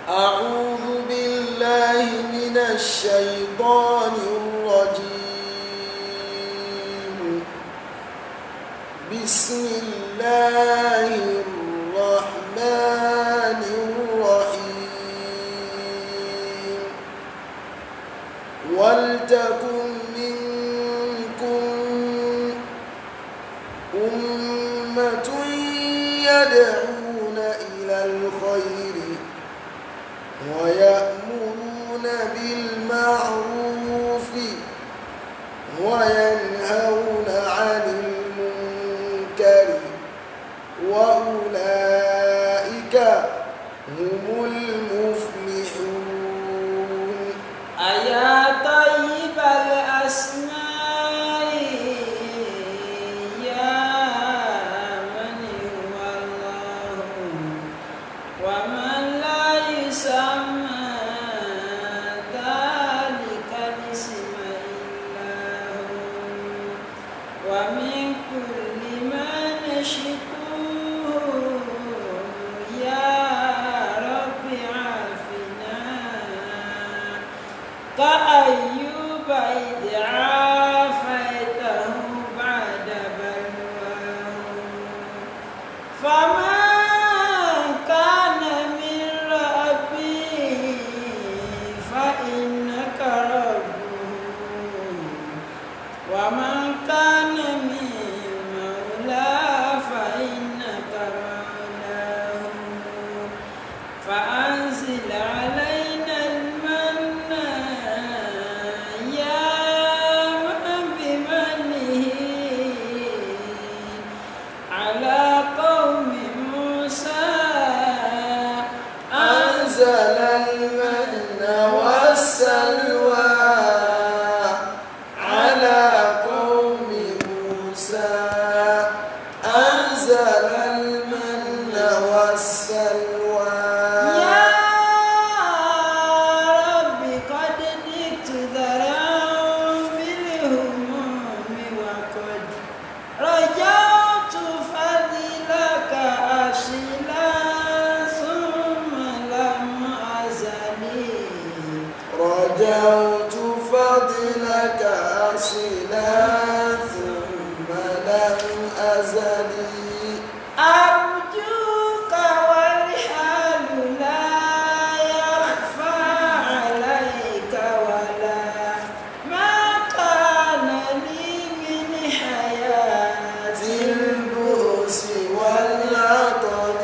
أعوذ بالله من الشيطان الرجيم. بسم الله الرحمن الرحيم. ولتكن منكم أمة يدعون إلى الخير ويأمرون بالمعروف وينهون عن المنكر وأولئك هم المفلحون. أيا طيب الأسماء يا من هو الله ومن لا يسمى ذلك الاسم إلا هو ومن كل ما نشكوه يا رب عافنا كأيوب إذ عافيته بعد بلواه فما كان من ربي فإنك ربه ومن كان من مولى فإنك مولاه فأنزل علينا المن يا من بمنه على قوم موسى أنزل المن والسلوى على قوم موسى. أنزل المن والسلوى. يا رب قد جئت ذرعا بالهموم وقد رجعت فضلك أصلا ثم لم أزل رجوت فضلك أصلا ثم لم أزل أرجوك والحال لا يخفى عليك ولا ما كان لي من حياة البؤس والعطل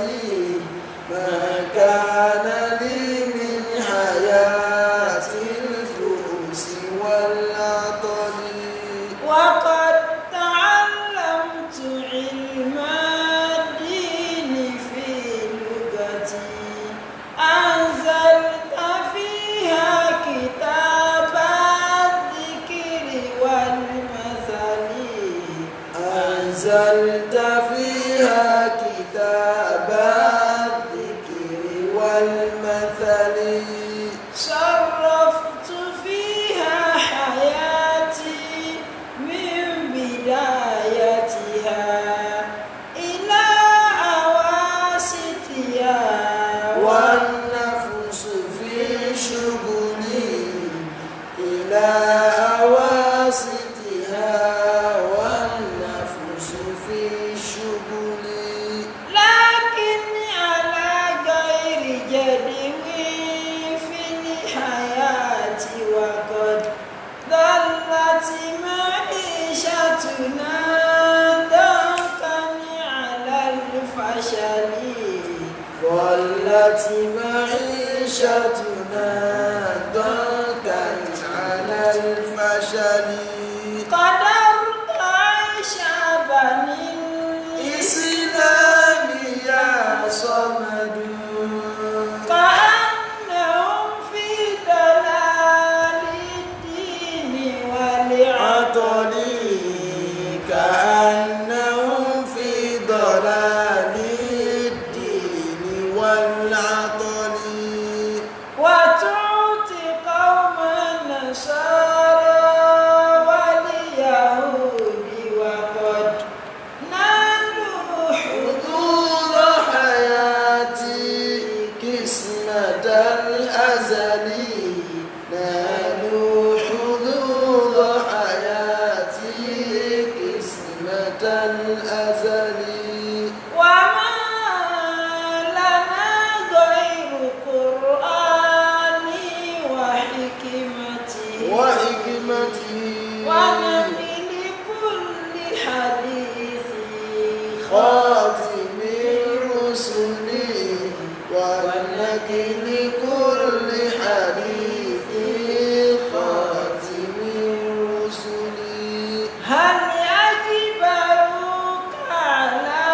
ما كان لي من حياة البؤس والعطل. وقد تعلمت علم الدين في لغتي أنزلت فيها كتاب الذكر والمثل أنزلت فيها كتاب الذكر والمثل. صرفت فيها حياتي من بدايتها إلى أواسطها والنفس في شغلي إلى أواسطها والنفس في شغلي. لكن على غير جدوى في الحياة وقد ضلت معيشتنا ضنكا على الفشل ظلت معيشتنا ضنكا على الفشل. قدرت عيش بني الإسلام يا صمد كأنهم في ضلال الدين والعطل كأنهم في ضلال الدين والعطل. وتعطي قوم قسمة الأزل نالوا حدود حياتي قسمة الأزل وما لنا غير قرآني وحكمتي ونبي لكل حديث خاتم الرسل ونقل كل حديث خاتم الرسل هل يجبروك على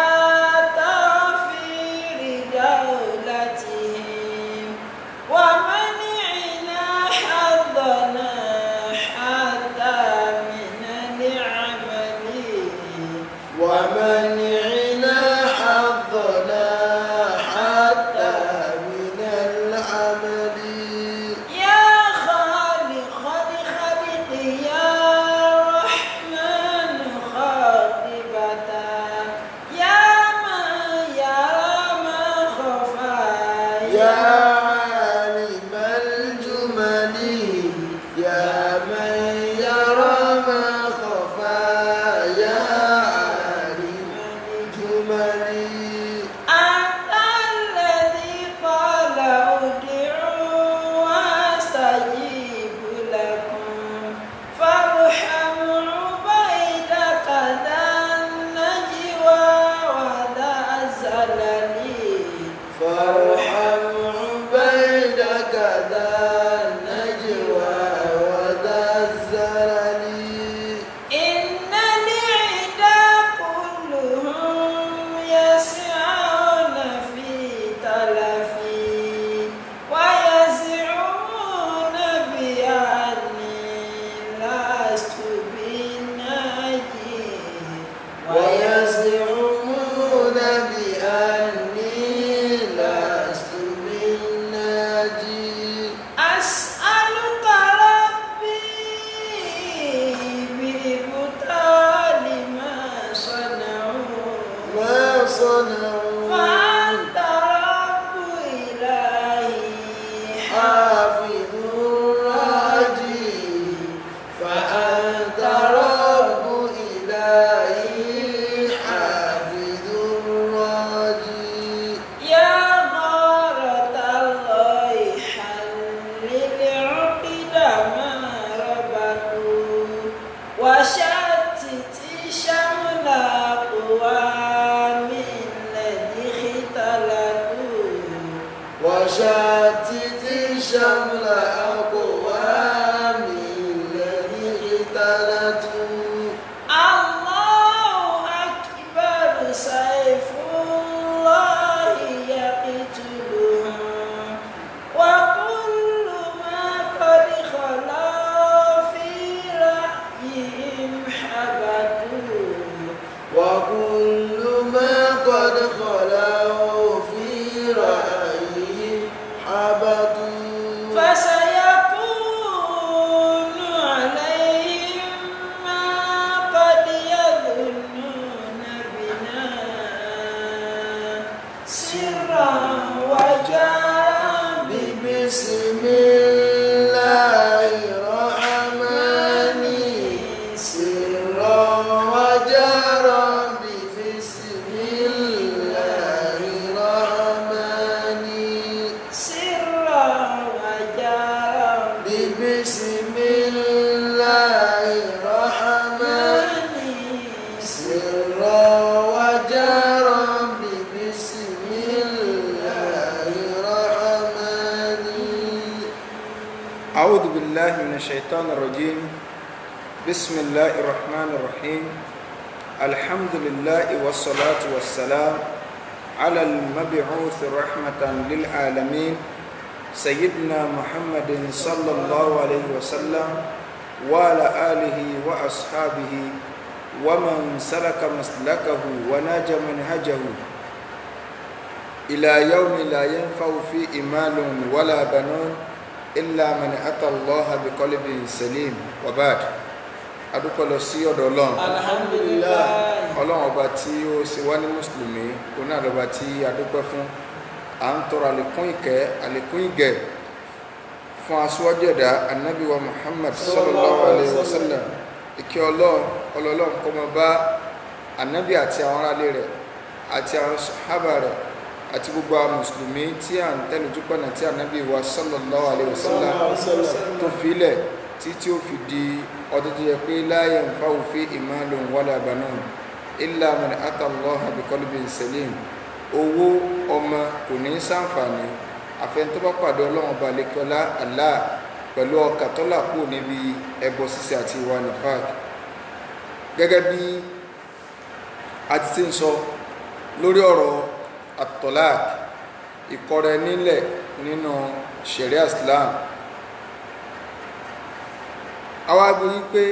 توفير دولتهم ومنعنا حظنا حتى من العمل ومنعنا حظنا حتى من العمل يا خالق الخلق يا رحمن خاطبة يا من يرى ما خفى يا عالم الجمل يا من يرى ما خفى يا عالم الجمل أنت الذي قال ادعوا واستجيب لكم فارحم عبيدك ذا النجوى وذا الزلل فارحم عبيدك ذا النجوى وذا الزلل إن العدا كلهم يسعون في تلفي ويزعمون بأني لست بالناجي ويزعمون بأني لست بالناجي أسألك ربي بإبطال ما صنعوا ما صنعوا فأنت رب إلهي حافظ الراجي فأنت رب إلهي حافظ الراجي يا غارة الله حلل عقد ما ربطوا وشتت شمل أقوام الذي اختلطوا وشتت شمل أقوام الذي اختلطوا الله أكبر سيف الله يقتلهم وكل ما قد خلا في رأيهم حبطوا وكل ما قد خلوا في رأيهم حبطوا فسيكون عليهم ما قد يظنون بنا سرا وجهرا بسم الله الرحمن سرا وجهرا بسم الله الرحمن سرا وجهرا بسم الله الرحمن سرا وجهرا بسم الله الرحمن أعوذ بالله من الشيطان الرجيم بسم الله الرحمن الرحيم الحمد لله والصلاة والسلام على المبعوث رحمة للعالمين سيدنا محمد صلى الله عليه وسلم وعلى آله وأصحابه ومن سلك مسلكه وناج منهجه إلى يوم لا ينفع فيه مال ولا بنون إلا من أتى الله بقلب سليم وبعد adúpẹ́ lọ sí ọ̀dọ̀ Ọlọ́run alhamdulillah Ọlọ́run ọba tí ó ṣe wá ní mùsùlùmí òun náà lọ́ba tí adúpẹ́ fún à ń tọrọ àlékún ìkẹ́ àlékún ìgẹ̀ fún aṣíwájú ẹ̀dá annabi wa Muhammad sallallahu alaihi wasallam ìkẹ́ ọlọ́run kó máa bá annabi àti àwọn aráalé rẹ̀ àti àwọn sàhábà rẹ̀ àti gbogbo àwọn mùsùlùmí tí à ń tẹ̀lé ojúpọ̀nà tí annabi wa sallallahu alaihi wasallam tó filẹ̀ tí ó fi di ọdún tó yẹ pé la yanfa'u fihi malun wala banun illa man ata Allaha bi qalbin salim. Owó ọmọ kò ní ṣàǹfààní àfẹn tó bá pàdé ọlọ́run ọba lẹ́kọ́lá Allah pẹ̀lú ọkà tó là kúrò níbi ẹbọ ṣíṣe àti ìwà nifaq. Gẹ́gẹ́ bí a ti ti ń sọ lórí ọ̀rọ̀ at-talaq ìkọrẹ nílẹ̀ nínú sharia Islam, àwa gbé yí pé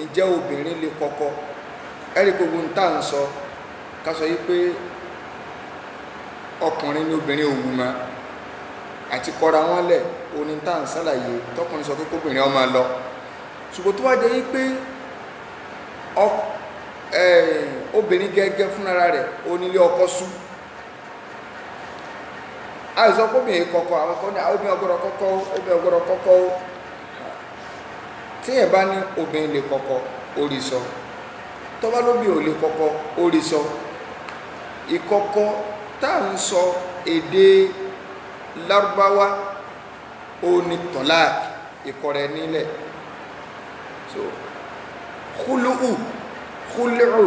ǹjẹ́ obìnrin lè kọ́kọ́ ẹ̀rí gbogbo ń tà ń sọ ká sọ yí pé ọkùnrin ní obìnrin òwú ma àti kọra wọn lẹ̀ oní tá à ń sálàyé tọkùnrin sọ pé kóbìnrin ọmọ lọ, ṣùgbọ́n tó wá jẹ́ yí pé obìnrin gẹ́gẹ́ fúnra rẹ̀ onílé ọkọ sú àìsàn kóbìnrin kọ́kọ́ àwọn kan ní obìnrin ọgbọ́dọ̀ kọ́kọ́ obìnrin ọgbọ́dọ̀ kọ́kọ́ tí ẹ̀ bá ní obìnrin lè kọ́kọ́ orí sọ tó bá lóbi ò lè kọ́kọ́ orí sọ. Ìkọ́kọ́ tá à ń sọ èdè Lárúbáwá ó ní tọ́lák ìkọrẹ nílẹ̀, so khulu'u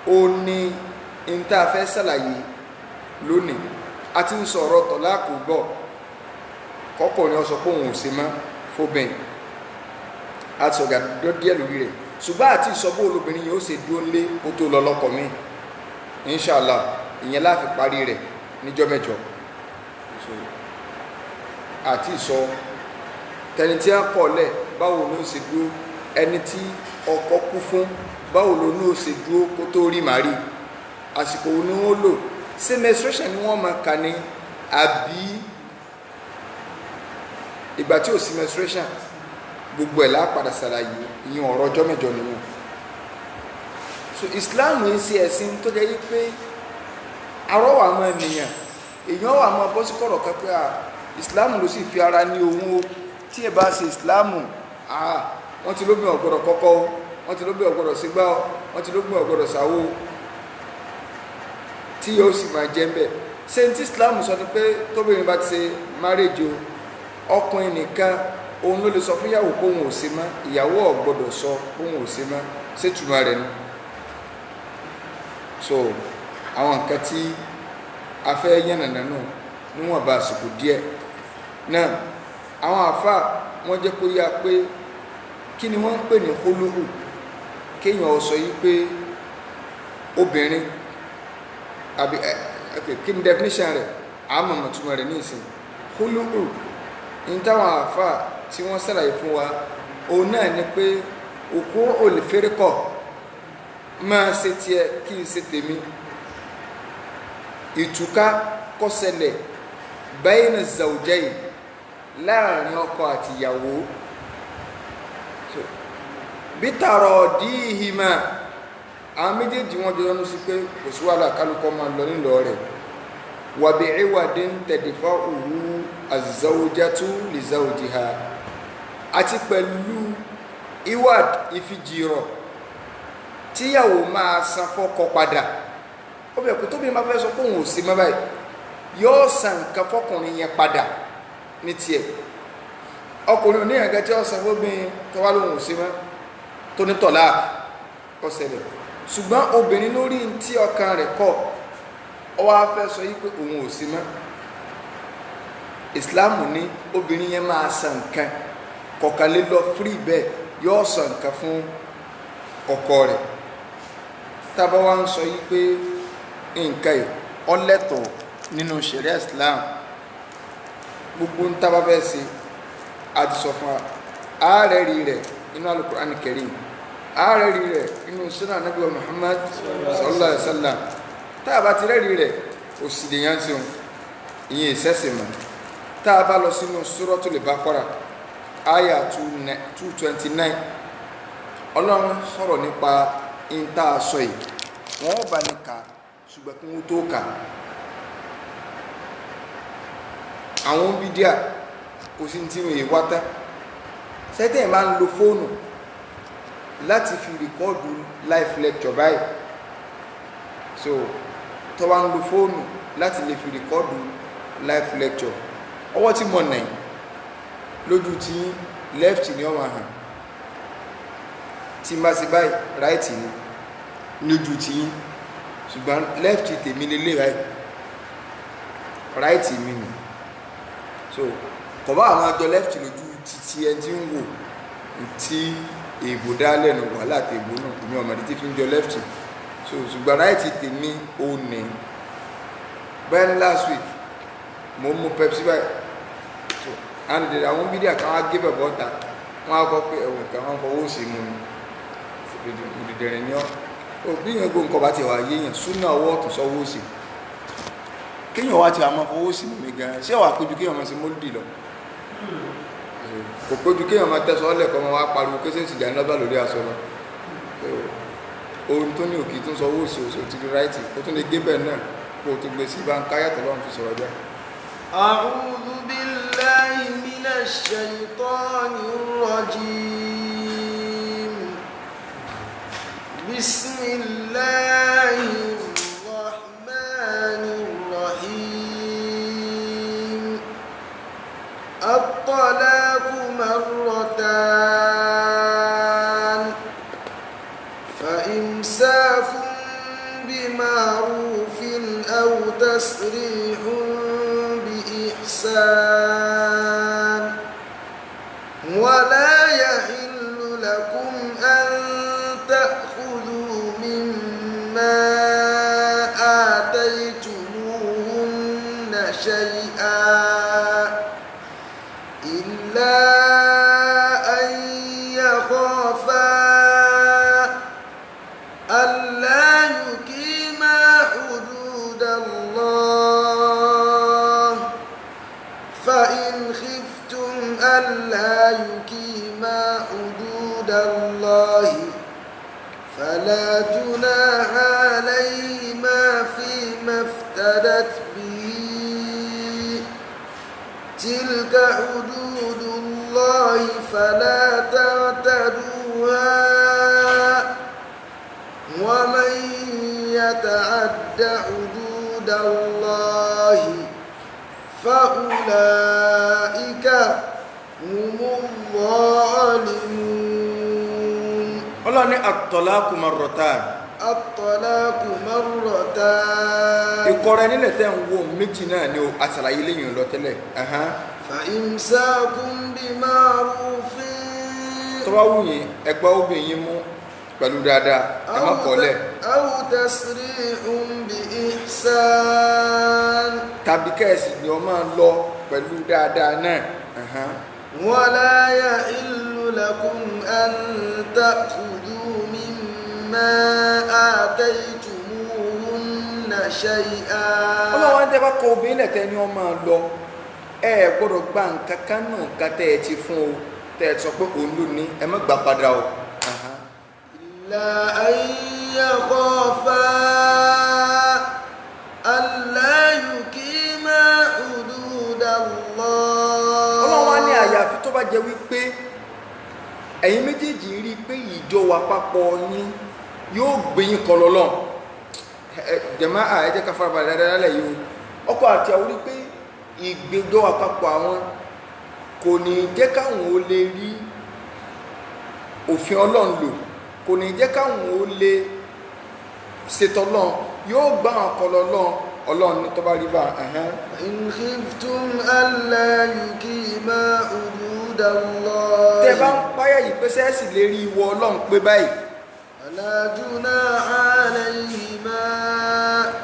ó ní ìntàfẹ́ sàlàyé lónìí àti ń sọ̀rọ̀ tọ́láàkù gbọ́ kọkùnrin ọsọ pé òun ò sí mọ́ fóbìn àti sọ̀gà díẹ̀ lórí rẹ̀, ṣùgbọ́n àti ìsọ́bọ̀ olóbìnrin yóò ṣe dúró lé ó tó lọ lọ́kọ mi inshallah ìyẹn láfi parí rẹ̀ níjọ́ mẹ́jọ. Àti ìsọ tẹni tí a kọ̀ lẹ̀ báwo ló ṣe dúró, ẹni tí ọkọ kú fún báwo ló ní ó ṣe dúró kó tó rí màrí, àsìkò wo ni wọ́n lò, ṣé menstruation ni wọ́n máa kà ní àbí ìgbà tí ò sí menstruation, gbogbo ẹ̀ lápadà ṣàlàyé ìyẹn ọ̀rọ̀ ọjọ́ mẹ́jọ ni wọn. So Islam ń ṣe ẹ̀sìn tó jẹ́ yí pé arọ́wà mọ́ ènìyàn èèyàn wà mọ́ bọ́ sí kọ̀rọ̀ kan pé Islam ló sì fi ara ní ohun tí ẹ bá ṣe Islam wọ́n ti lóbìn ọ̀gbọ̀dọ̀ kọ́kọ́ wọ́n ti lóbìn ọ̀gbọ̀dọ̀ sígbà wọ́n ti lóbìn ọ̀gbọ̀dọ̀ sáwó tí yóò sì máa jẹ́ bẹ́ẹ̀. Ṣé tí Islam sọ ni pé tóbìnrin bá ti ṣe marriage ọkùnrin nìkan òun ló lè sọ fún ìyàwó pé òun ò ṣe mọ́, ìyàwó ò gbọ́dọ̀ sọ pé òun ò ṣe mọ́, ṣé túmọ̀ rẹ̀ ni. So àwọn nǹkan tí a fẹ́ yànnàná náà níwọ̀n bá àsìkò díẹ̀ náà àwọn àfà wọ́n jẹ́ kó yá pé kí ni wọ́n ń pè ní khulu'u, kéèyàn sọ yí pé obìnrin àbí kí ni definition rẹ̀ àmọ̀mọ̀ túmọ̀ rẹ̀ ní ìsìn. Khulu'u ní táwọn àfà tí wọ́n ṣàlàyé fún wa òun náà ni pé òkú olùfẹ́rẹ́kọ̀ máa ṣe tiẹ̀ kí n ṣe tèmi, ìtúká kó ṣẹlẹ̀ bayna zawjayn láàrin ọkọ àti ìyàwó, bí tààrọ̀ díhìmá àwọn méjèèjì wọn jọ lọ́nu sí pé kò sí wàhálà kálukọ́ máa lọ nílọ rẹ̀, wa bi'iwadin tadfa'uhu az-zawjatu li zawjiha àti pẹ̀lú iwad ìfijìrọ̀ tíyàwó máa san fọ́kọ padà. Ó bẹ̀ kú tóbi máa fẹ́ sọ pé òun ò sí mọ́ báyìí yóò san nǹkan fọ́kùnrin yẹn padà ní tiẹ̀. Ọkùnrin òní ẹ̀gẹ́ tí ó san fóbìnrin tó wá lóhun ò sí mọ́ tó ní tọ̀lá ọ̀sẹ̀lẹ̀, ṣùgbọ́n obìnrin lórí tí ọkàn rẹ̀ kọ̀ ó wá fẹ́ sọ yí pé òun ò sí mọ́. Ìsìláàmù ní obìnrin yẹn máa san nǹkan kọ̀ọ̀kanlé lọ fírí bẹ́ẹ̀ yóò san nǹkan fún ọkọ rẹ̀. Tábà wá ń sọ yí pé nǹkan yìí ọlẹ́tọ̀ nínú ṣẹ̀ríà Islam, gbogbo ń tábà bẹ́ẹ̀ sí àti sọ fún ààrẹ rí rẹ̀ inú Al-Qur'an Karim, ààrẹ rí rẹ̀ inú Sunnah Nabi Muhammad sallallahu alaihi wasallam. Tábà ti rẹ́rí rẹ̀ òsì lè yán sí òun ìyẹn ìsẹ́sì mọ́. Tábà lọ sínú Suratul Baqara àyà 229 Ọlọ́run sọ̀rọ̀ nípa ìta aṣọ yìí, wọ́n bá ní ká ṣùgbọ́n kí wọ́n tó ká àwọn bídíà kò sí tí wọ́n yé wátá sẹ́tẹ̀ máa ń lo fóònù láti fi rìkọ́ọ̀dù live lecture báyìí so tó bá ń lo fóònù láti lè fi rìkọ́ọ̀dù live lecture ọwọ́ tí mo nà lójú tí left ni ó máa hàn tí n bá ṣe báyìí right ni lójú tí ṣùgbọ́n left tèmi lélẹ̀ báyìí right mi ni so kò bá àwọn àjọ left lójú títí ẹni tí ń wò tí èèbò dá lẹ́nu wàhálà àti èèbò náà èmi ọmọdé tí fi ń jọ left so ṣùgbọ́n right tèmi ò ní bẹ́ẹ̀ ni last week mo mú Pepsi báyìí so and àwọn bídíà kan wá gé bẹ̀bọ̀ ta wọ́n á kọ́ pé ẹ̀wọ̀n kan wọ́n fọwọ́ sí mu ìdìdẹ̀rẹ̀ ní ọ́ òbí yẹn gbó nǹkan bá ti wà yéèyàn súnà ọwọ́ ọ̀tún sọ́wọ́ sí kéèyàn wá ti wà máa fọwọ́ sí mi gan ṣé wàá péjú kéèyàn máa ṣe mólúdì lọ kò péjú kéèyàn máa tẹ̀sọ́ ọ̀lẹ̀kọ́ máa wá pariwo kéṣe ìsìjà ńlá bá lórí aṣọ lọ ohun tó ní òkè tó ń sọ owó sí oṣù tí rí ráìtì ó tún lè gé bẹ́ẹ̀ náà kó o tó gbé sí bá ń káyàtọ̀ lọ́run fi sọ̀rọ̀ jẹ́. أعوذ بالله من الشيطان الرجيم بسم الله الرحمن الرحيم الطلاق مرتان فإمساك بمعروف أو تسريح بإحسان ولا يحل لكم أن تأخذوا مما آتيتموهن شيئا إلا أن يخافا ألا يقيما حدود الله فإن خفتم ألا يقيما حدود الله فلا جناح عليهما فيما افتدت به تلك حدود الله فلا تعتدوها ومن يتعد حدود الله فأولئك هم الظالمون. Allah ní at-talaqu marratan. At-talaqu marratan. Ìkọrẹ nílẹ̀ tẹ́ ń wo méjì náà ni o àṣàlàyé lẹ́yìn lọ tẹ́lẹ̀. Fa imsakun bima'rufin. Tó bá wù yín ẹgbẹ́ obìnrin mú pẹ̀lú dáadáa ẹ má kọ́lẹ̀. Aw tasrihun bi ihsan. Tàbí kẹ́ẹ̀sì ni ọ máa lọ pẹ̀lú dáadáa náà. Wala yahillu lakum an ta'khudhu mimma ataytumuhunna shay'an. Ọlọ́wọ́n ń tẹ́ bá kọ obìnrin lẹ̀tẹ́ ni ọ máa lọ ẹ gbọ́dọ̀ gba nǹkan kan náà ká tẹ́ ẹ ti fún o tẹ́ ẹ sọ pé òun ló ní ẹ má gbà padà o. illa an yakhafa alla yuqima hududallah. Ọlọ́wọ́n á ní àyàfi tó bá jẹ́ wípé ẹ̀yin méjèèjì rí i pé ìjọ wà papọ̀ yín yóò gbé yín kọ lọ́lọ́ jẹ̀má ẹ jẹ́ ká farabalẹ̀ dáadáa lẹ̀ yìí o ọkọ àti àwọn rí pé ìgbẹ́jọ́ àpapọ̀ àwọn kò ní jẹ́ káwọn ó lè rí òfin Ọlọ́run lò kò ní jẹ́ káwọn ó lè ṣètò Ọlọ́run yóò gbá àwọn kọlọ Ọlọ́run ní tó bá rí bá in khiftum alla yuqima hududallah. tẹ́ bá ń páyà yìí pé sẹ́ẹ̀sì lè rí ìwọ Ọlọ́run pé báyìí fala junaha alayhima.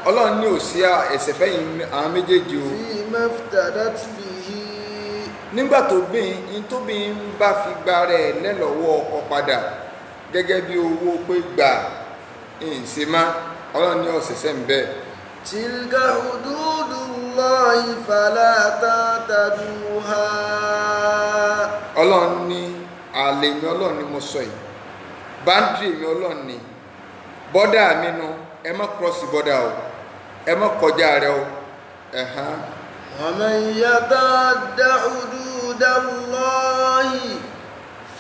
Ọlọ́run ní ò sí ẹ̀ṣẹ̀ fẹ́yìn àwọn méjèèjì o. fima iftadat bihi. nígbà tó bín bá fi gba rẹ̀ lẹ́lọ́wọ́ ọkọ padà gẹ́gẹ́ bí owó pé gbà ìṣẹ́má Ọlọ́run ní ọ̀sẹ̀sẹ̀ ń bẹ́ẹ̀. tilka hududullahi fala ta'taduha. Ọlọ́run ní ààlè mi Ọlọ́run ni mo sọ yìí báńdìrì mi Ọlọ́run ní bọ́dà mi nu ẹ má kírọ́sì bọ́dà o ẹ má kọjá rẹ o. ومن يتعد حدود الله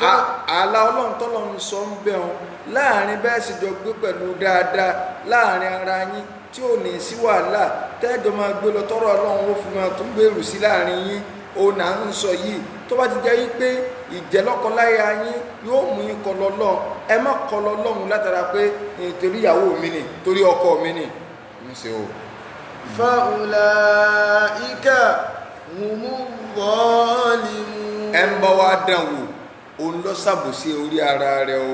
ààlà ọlọ́run tọ́lọ́run sọ ń bẹ̀ wọn láàrin bẹ́ẹ̀ sì jọ gbé pẹ̀lú dáadáa láàrin ara yín tí ò ní sí wàhálà tẹ́jọ máa gbé lọ tọ́rọ̀ ọlọ́run ó fi máa tún gbèrú sí láàrin yín òun à ń sọ yìí tó bá ti jẹ́ yín pé ìjẹ́lọ́kọláya yín yóò mú yín kọ lọ́lọ́run ẹ má kọ lọ́lọ́run látara pé torí ìyàwó mi nì torí ọkọ mi nì ń ṣe o. فأولئك هم الظالمون. ẹ ń bá wa dán wò òun ló ṣàbòsí orí ara rẹ̀ o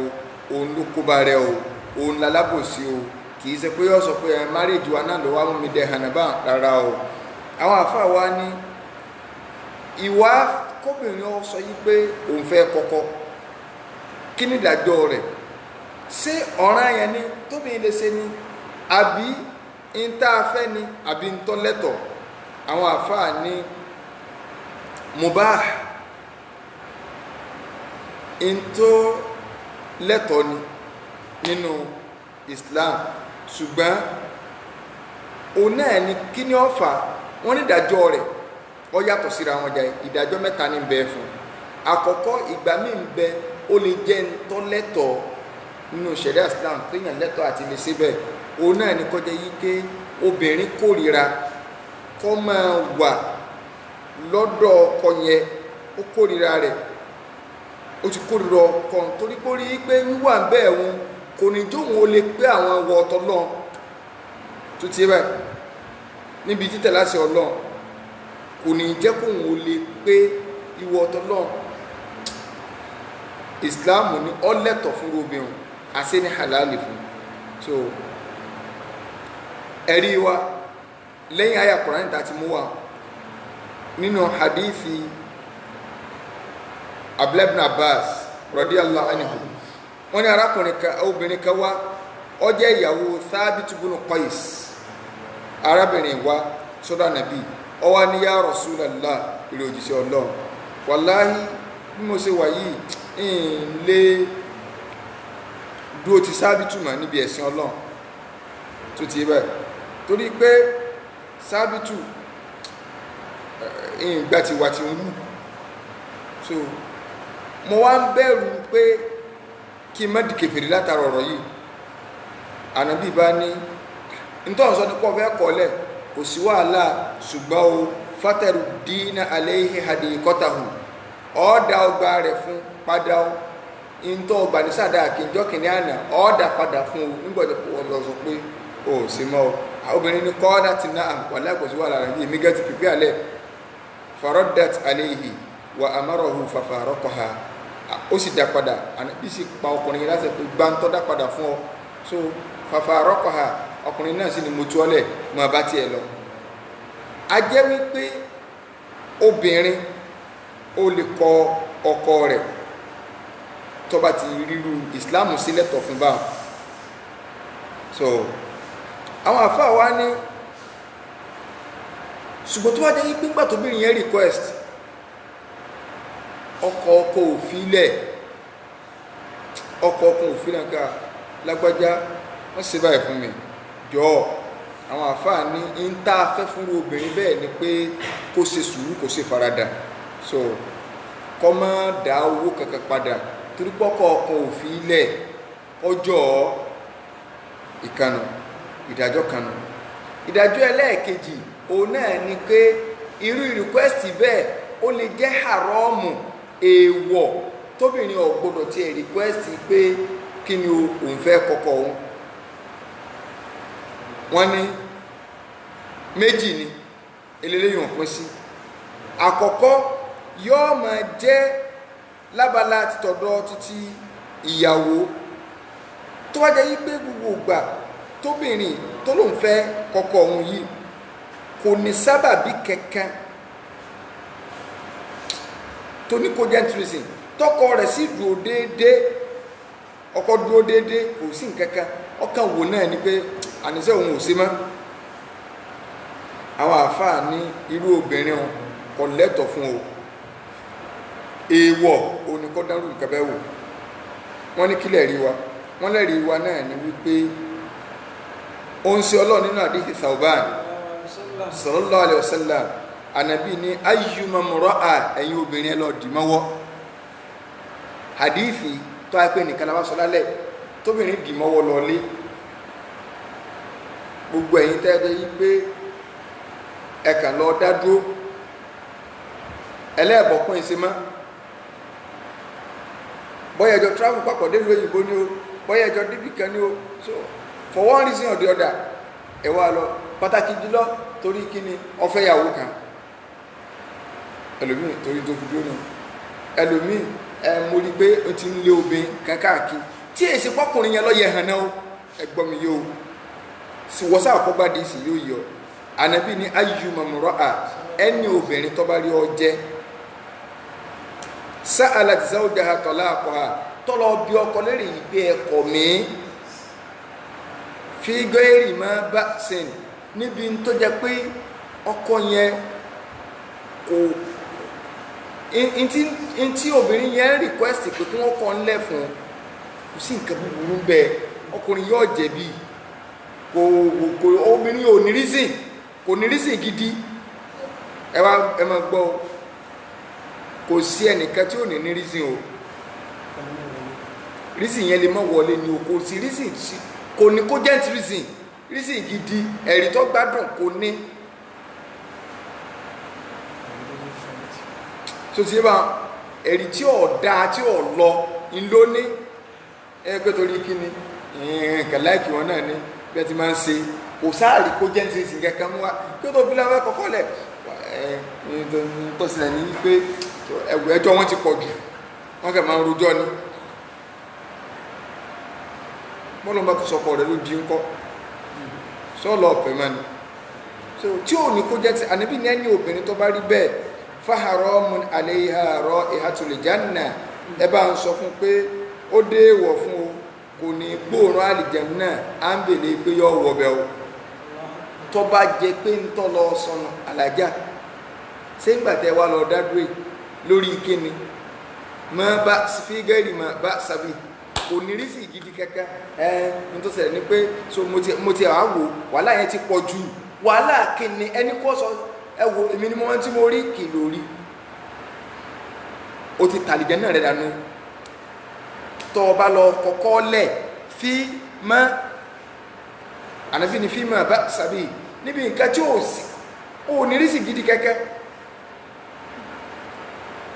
òun ló kóbá rẹ̀ o òun lalábòsí o kì í ṣe pé yóò sọ pé ẹ márèjì wa náà ló wá mú mi dẹ hànàbà rárá o. àwọn àfáà wa ní ìwà kóbìnrin ọ sọ yí pé òun fẹ́ kọ́kọ́ kí ni ìdájọ́ rẹ̀ ṣé ọ̀ràn yẹn ni tóbi lè ṣe ni àbí ń tá a fẹ́ ni àbí ń tọ́ lẹ́tọ̀. àwọn àfáà ní mubah ń tó lẹ́tọ̀ ni nínú Islam ṣùgbọ́n òun náà ni kí ni ó fà wọ́n ní ìdájọ́ rẹ̀ ó yàtọ̀ síra wọn jà ìdájọ́ mẹ́ta ní bẹ fún. àkọ́kọ́ ìgbà míì ń bẹ ó lè jẹ́ ń tọ́ lẹ́tọ̀ nínú ṣẹ̀ríà Islam téèyàn lẹ́tọ̀ àti lè ṣe bẹ́ẹ̀ òun náà ni kọjá yí pé obìnrin kórìíra kó máa wà lọ́dọ̀ ọkọ yẹn ó kórìíra rẹ̀ ó ti kórìíra ọkọ torí pé ó rí pé wíwà ń bẹ́ẹ̀ wọn kò ní jóun ó lè pé àwọn ọwọ́ ọ̀tọ̀ náà tó ti bẹ́ẹ̀ níbi títẹ̀ láti Ọlọ́run kò ní jẹ́ kóun ó lè pé ìwọ ọ̀tọ̀ náà. Islam ní ó lẹ́tọ̀ fún obìnrin àṣẹ ní halali fún. So ẹ̀rí wa lẹ́yìn àyà Kùránì tá ti mú wa nínú hadithi Abdullah ibn Abbas radiyallahu anhu wọ́n ní arákùnrin kan obìnrin kan wá ó jẹ́ ìyàwó Thabit ibn Qais arábìnrin wa sọ́dọ̀ Ànábì ó wá ní ya Rasulallah ilé òjíṣẹ́ Ọlọ́run wàláhí bí mo ṣe wà yìí ń lé dúró ti Sábìtù mà níbi ẹ̀sìn Ọlọ́run tó ti bẹ́ẹ̀ torí pé Sábìtù ìgbà tí wà ti ń wù so mo wá ń bẹ̀rù pé kí n má di kèfèrí látara ọ̀rọ̀ yìí. Ànábì bá ní nítorí sọ ní kọ́ fẹ́ kọ́lẹ̀ kò sí wàhálà ṣùgbọ́n o fátẹ̀rù dínà alayhi hadikatahu ọ̀ọ́dà ọgbà rẹ̀ fún padà o ìntọ́ ọgbà ní sàdá àkíjọ́ kìíní àná ọ̀ọ́dà padà fún o nígbàdí wọ́n lọ sọ pé o ò sí mọ́ o obìnrin ní kọ́ọ́dà ti náà wà láìpọ̀sí wà lára yìí mígẹ́ ti pípẹ́ alẹ́ faraddat alayhi wa amarahu fafaraqaha ó sì dá padà Ànábì sì pa ọkùnrin yẹn láti pé gbáǹtọ́ dá padà fún ọ so fafaraqaha ọkùnrin náà sì ni mo tú ọlẹ̀ mọ́ bá tiẹ̀ lọ. a jẹ́ wípé obìnrin ó lè kọ ọkọ rẹ̀ tó bá ti ríru ìsìláàmù sílẹ̀ tọ̀ fún báwọn. so àwọn àfáà wá ní ṣùgbọ́n tó wá jẹ́ pé nígbà tóbìnrin yẹn request ọkọ òfilẹ̀ ọkọ òfilẹ̀ ká lágbájá wọ́n ṣe báyìí fún mi jọ àwọn àfáà ní ń tá a fẹ́ fún obìnrin bẹ́ẹ̀ ni pé kó ṣe sùúrù kó ṣe farada so kọ́ mọ́ dá owó kankan padà torí pọ́kọ́ ọkọ òfilẹ̀ ọjọ́ ìkànnì ìdájọ́ kanu ìdájọ́ ẹlẹ́ẹ̀kejì òun náà ni pé irú request bẹ́ẹ̀ ó lè jẹ́ haramu èèwọ̀ tóbìnrin ò gbọdọ̀ tiẹ̀ request pé kí ni òun fẹ́ kọ́kọ́ òun wọ́n ní méjì ni eléyìí òun pín sí àkọ́kọ́ yóò máa jẹ́ lábala títọ̀dọ̀ títí ìyàwó tó wá jẹ́ yí pé gbogbo ìgbà tóbìnrin tó lóun fẹ́ kọ́kọ́ òun yìí kò ní sábàbí kankan tó ní cogent reason tọkọ rẹ̀ sì dúró déédéé ọkọ dúró déédéé kò sí nǹkankan ọkàn wò náà ni pé àníṣe òun ò sí mọ́ àwọn àáfàá ní irú obìnrin wọn kò lẹ́tọ̀ fún o èèwọ̀ oníkọ́dárù nǹkan bẹ́ẹ̀ wò wọ́n ní kílẹ̀ rí wa wọ́n lẹ́rìí wa náà ni wípé ó ń ṣe ọlọ́run nínú àdíthì Thawban sallallahu alaihi wasallam anabi ní ayyuma mura'a ẹ̀yin obìnrin ẹ lọ dì mọ́wọ́ hadithi tó a pè nìkan lábá sọ lálẹ́ tóbìnrin dì mọ́wọ́ lọlé gbogbo ẹ̀yin tẹ́ẹ̀dẹ́ yí pé ẹ̀kàn lọ dádúró ẹlẹ́ẹ̀bọ̀kún ìsinmá bọ́yẹ̀jọ travel papọ̀ délùú òyìnbó ní o bọ́yẹ̀jọ débì kan ní o so for one reason or the other ẹ wá lọ pàtàkì jùlọ torí kíni ọfẹ́ yàwó kan ẹlòmíì torí tó fi dúró náà ẹlòmíì mo rí pé o ti ń lé obìnrin kankáàkì tí èsì pọ́kùnrin yẹn lọ yẹ hàn náà ẹgbọ́n mi yóò sì wọ́sà àkọ́gbá dé sí yóò yọ ànábì ní ayyuma mura'a ẹni obìnrin tó bá rí ọ jẹ́ sa'alat zawjaha talaqaha tọ́lọ bí ọkọ lérí ìgbé ẹkọ̀ mi fi ghairi ma ba'sin níbi tó jẹ́ pé ọkọ yẹn kò in tí obìnrin yẹn request pé kí wọ́n kọ́ ńlẹ̀ fún kò sí nǹkan búburú bẹ́ẹ̀ ọkùnrin yóò jẹ̀bi kò obìnrin ò ní reason kò ní reason gidi ẹ máa gbọ́ kò sí ẹnìkan tí ò ní ní reason o reason yẹn lè má wọlé ní o kò sí reason kò ní cogent reason gidi ẹ̀rí tó gbádùn kò ní tó ti bá ẹ̀rí tí ò dáa tí ò lọ ńlọ ní ẹgbẹ́ torí kí ni kàláìkì wọn náà ní bí ẹ ti máa ń ṣe kò sáàrí cogent reason kankan mú wa kí ó tó fi láwọn kọ́kọ́ lẹ̀ tó sílẹ̀ ní pé ẹjọ́ wọn ti pọ̀ jù wọ́n kẹ́ máa ń rojọ́ ni mọ́lọ́ bá tó sọpọ̀ rẹ̀ ló di ń kọ́ sọ́ọ̀lọ́ ọ̀pẹ̀ máa ni tí ò ní cogent àníbí ní ẹni obìnrin tó bá rí bẹ́ẹ̀ faharamun alayha ra'ihatul janna ẹ bá ń sọ fún pé ó dé wọ̀ fún o kò ní gbóòrùn àlìjánnà à ń bèèrè pé yọ wọ̀bẹ̀ o tó bá jẹ pé ń tọ́ lọ sọnù àlàjá ṣé ń gbàtẹ́ wa lọ dádúró lórí kíni mọ́ bá fi gẹ́rì mọ́ bá sàbí kò ní rí sí gidi kankan ní tó ṣẹlẹ̀ ni pé so mo ti àwọ̀ wàhálà yẹn ti pọ̀ jù wàhálà kíni ẹni kọ́ sọ ẹ wo èmi ni mo wọ́n tí mo rí kì lórí o ti tàlìjẹ́ náà rẹ̀ dànù tó o bá lọ kọ́kọ́ lẹ̀ fi mọ́ ànábì ni fi mọ́ bá sàbí níbi nǹkan tí ò ní rí sí gidi kankan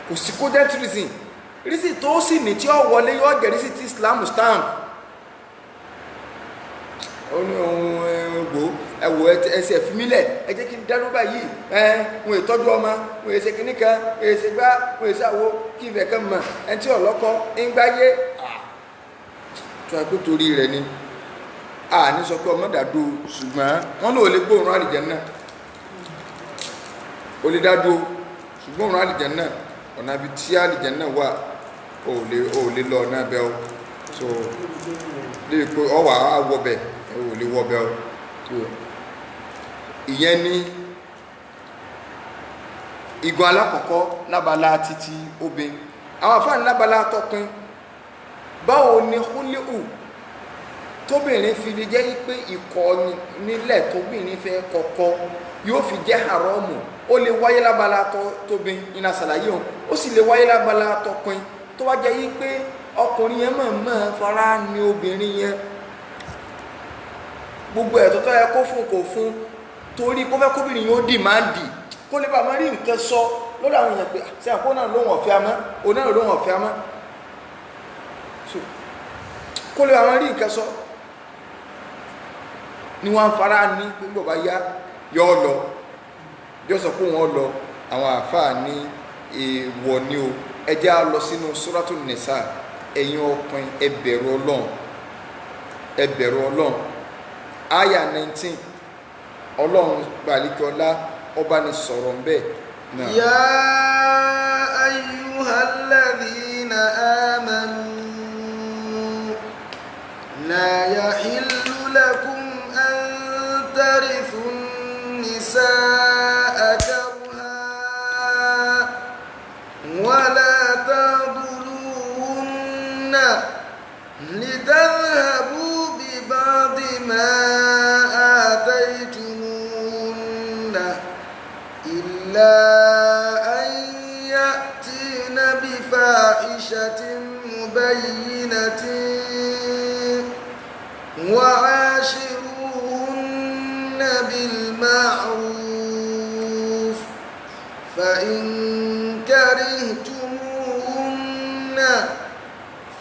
kò sí cogent reason reason tó sì ní tí ó wọlé yóò jẹ́ reason tí Islam stamp ó ní ohun ẹgbò ẹwò ẹsẹ̀ fúnmílẹ̀ ẹ jẹ́ kí n dárú báyìí wọn ìtọ́jú ọmọ wọn èsè kìíní kan èsè gbá wọn èsè àwo kí ìfẹ́ kan mọ̀ ẹni tí ọ̀lọ́kọ́ ń gbáyé tó ẹgbẹ́ torí rẹ̀ ni a ní sọ pé ọmọ dàdó ṣùgbọ́n wọn lò lè gbóòrùn àlìjánnà ó lè dádó ṣùgbọ́n òrùn àlìjánnà ọ̀nà ibi tí àlìjánnà wà ò lè lọ ọ̀nà abẹ́ o so lè pé ọwà àwọ̀bẹ̀ ò lè wọ̀bẹ̀ o so ìyẹn ní igun alákọ̀ọ́kọ́ lábala títí obìn àwọn àfáàní lábala tọpin báwo ni húlíhù tóbìnrin fi lè jẹ́ pé ìkọ̀ nílẹ̀ tóbìnrin fẹ́ kọ́kọ́ yóò fi jẹ́ haramu ó lè wáyé lábala tóbin iná sàlàyé òun ó sì lè wáyé lábala tọpin tó wá jẹ́ yí pé ọkùnrin yẹn mọ̀ fara ní obìnrin yẹn gbogbo ẹ̀tọ́ tó yẹ kó fún kò fún torí kó fẹ́ kóbìnrin yóò dìmáàdì kó lè bá máa rí nǹkan sọ lọ́dọ̀ àwọn èèyàn pé ṣe àpò náà lóhùn ọ̀fẹ́ amọ́ òun náà lóhùn ọ̀fẹ́ amọ́ kó lè bá máa rí nǹkan sọ ni wọ́n fara ní gbogbo bá yá yọ lọ yọ sọ pé wọ́n lọ àwọn àfáà ní èèwọ̀ ni o ẹ jẹ́ á lọ sínú Suratul Nisa ẹ̀yin ọkùnrin ẹ bẹ̀rù Ọlọ́run ẹ bẹ̀rù Ọlọ́run àyà 19 Ọlọ́run gbàlíkọ́lá ọba ní sọ̀rọ̀ ń bẹ́ẹ̀ náà. Ya ayyuhalladhina amanu la yahillu lakum an tarithu an-nisaa karha wala tadhuluhunna litadhhabu bi ba'di ma آتيتموهن إلا بفاحشة مبينة وعاشروهن بالمعروف فإن كرهتموهن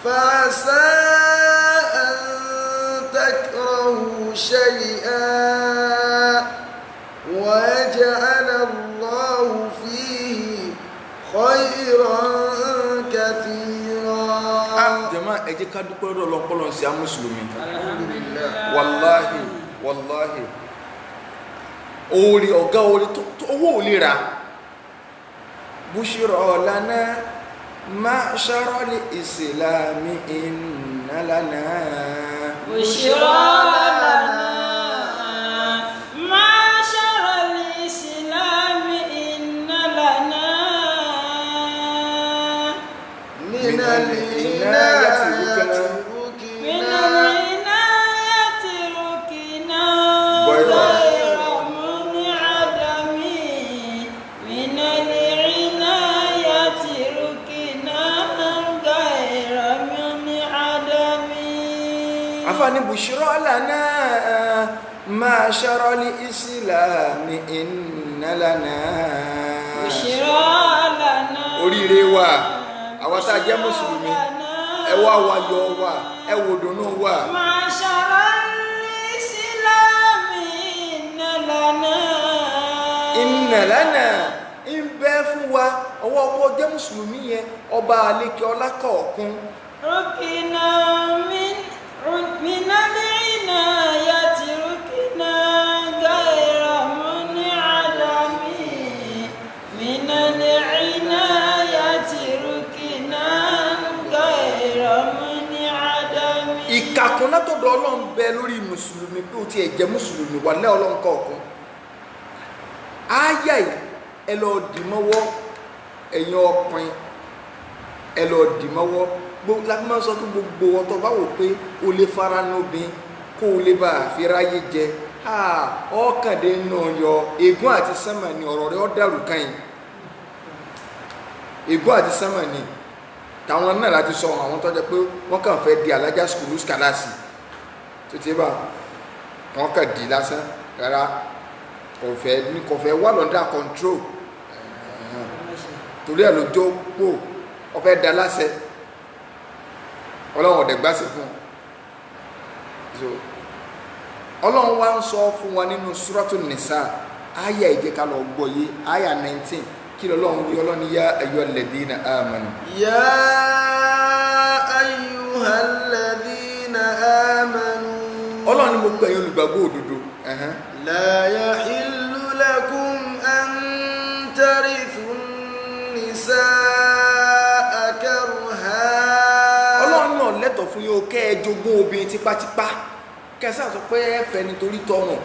فعسى أن تكرهوا شيئا ويجعل الله فيه خيرا كثيرا. jama ẹ jẹ́ ká dúpẹ́ lọ́dọ̀ Ọlọ́run pé Ọlọ́run ṣe á mùsùlùmí. Alhamdulillah. wàláhì wàláhì oore ọ̀gá oore tó owó ò lè rà. bushra lana ma'shara al-islami inna lana. bushra lana ma'shara al-islami inna lana من العناية ركنا غير منعدم من العناية ركنا غير منعدم. afani bushra lana ma'shara al-islami inna lana. bushra lana oríire wa àwa tá a jẹ́ mùsùlùmí ẹ wá wáyọ̀ wa ẹ wò dùnú wa. ma'shara al-islami inna lana. inna lana ń bẹ fún wa ọwọ́ ọkọ̀ jẹ́ mùsùlùmí yẹn ọba àlekè ọlá kọ̀ọ̀kan. ركنا من العناية ركنا غير منعدم من العناية ركنا غير منعدم. ìkàkùn látọ̀dọ̀ Ọlọ́run bẹ lórí mùsùlùmí pé ó tiẹ̀ jẹ́ mùsùlùmí wà lẹ́ Ọlọ́run kọ̀ọ̀kan. ááyà yìí ẹ lọ dì mọ́wọ́ ẹ̀yin ọkùnrin ẹ lọ dì mọ́wọ́ gbogbo láti máa sọ pé gbogbo wọn tó bá wò pé o lè fara nóbin kó o lè bá àfi ráyé jẹ ọkàndé náà yọ ègún àti sánmà ni ọ̀rọ̀ rẹ̀ ọ́ dàrú kan yìí ègún àti sánmà ni táwọn náà láti sọ àwọn tó jẹ pé wọ́n kàn fẹ́ di alájà skulu skalasi tó ti bá wọn kàn di lásán rárá kò fẹ́ wà lọ́ndà control torí ẹ̀ ló jó pò ọ̀fẹ́ da lásẹ̀ ọlọ́run ọ̀dẹ̀ gbáṣẹ́ fún so ọlọ́run wá ń sọ fún wa nínú suratu nisa àyà ìjẹ́ká lọ gbọ́ yé àyà 19 kí lọ́lọ́run wí ọlọ́run yá ayyuhal ladhina amanu. يا أيها الذين آمنوا ọlọ́run ni mo pè yín olùgbàgbọ́ òdodo. لا يحل لكم أن ترثوا النساء كرها. ọlọ́run náà lẹ́tọ̀ fún yín o kẹ́ ẹ jogún obìnrin tipátipá kẹsàn sọ pé ẹ fẹ́ nítorí tọrùn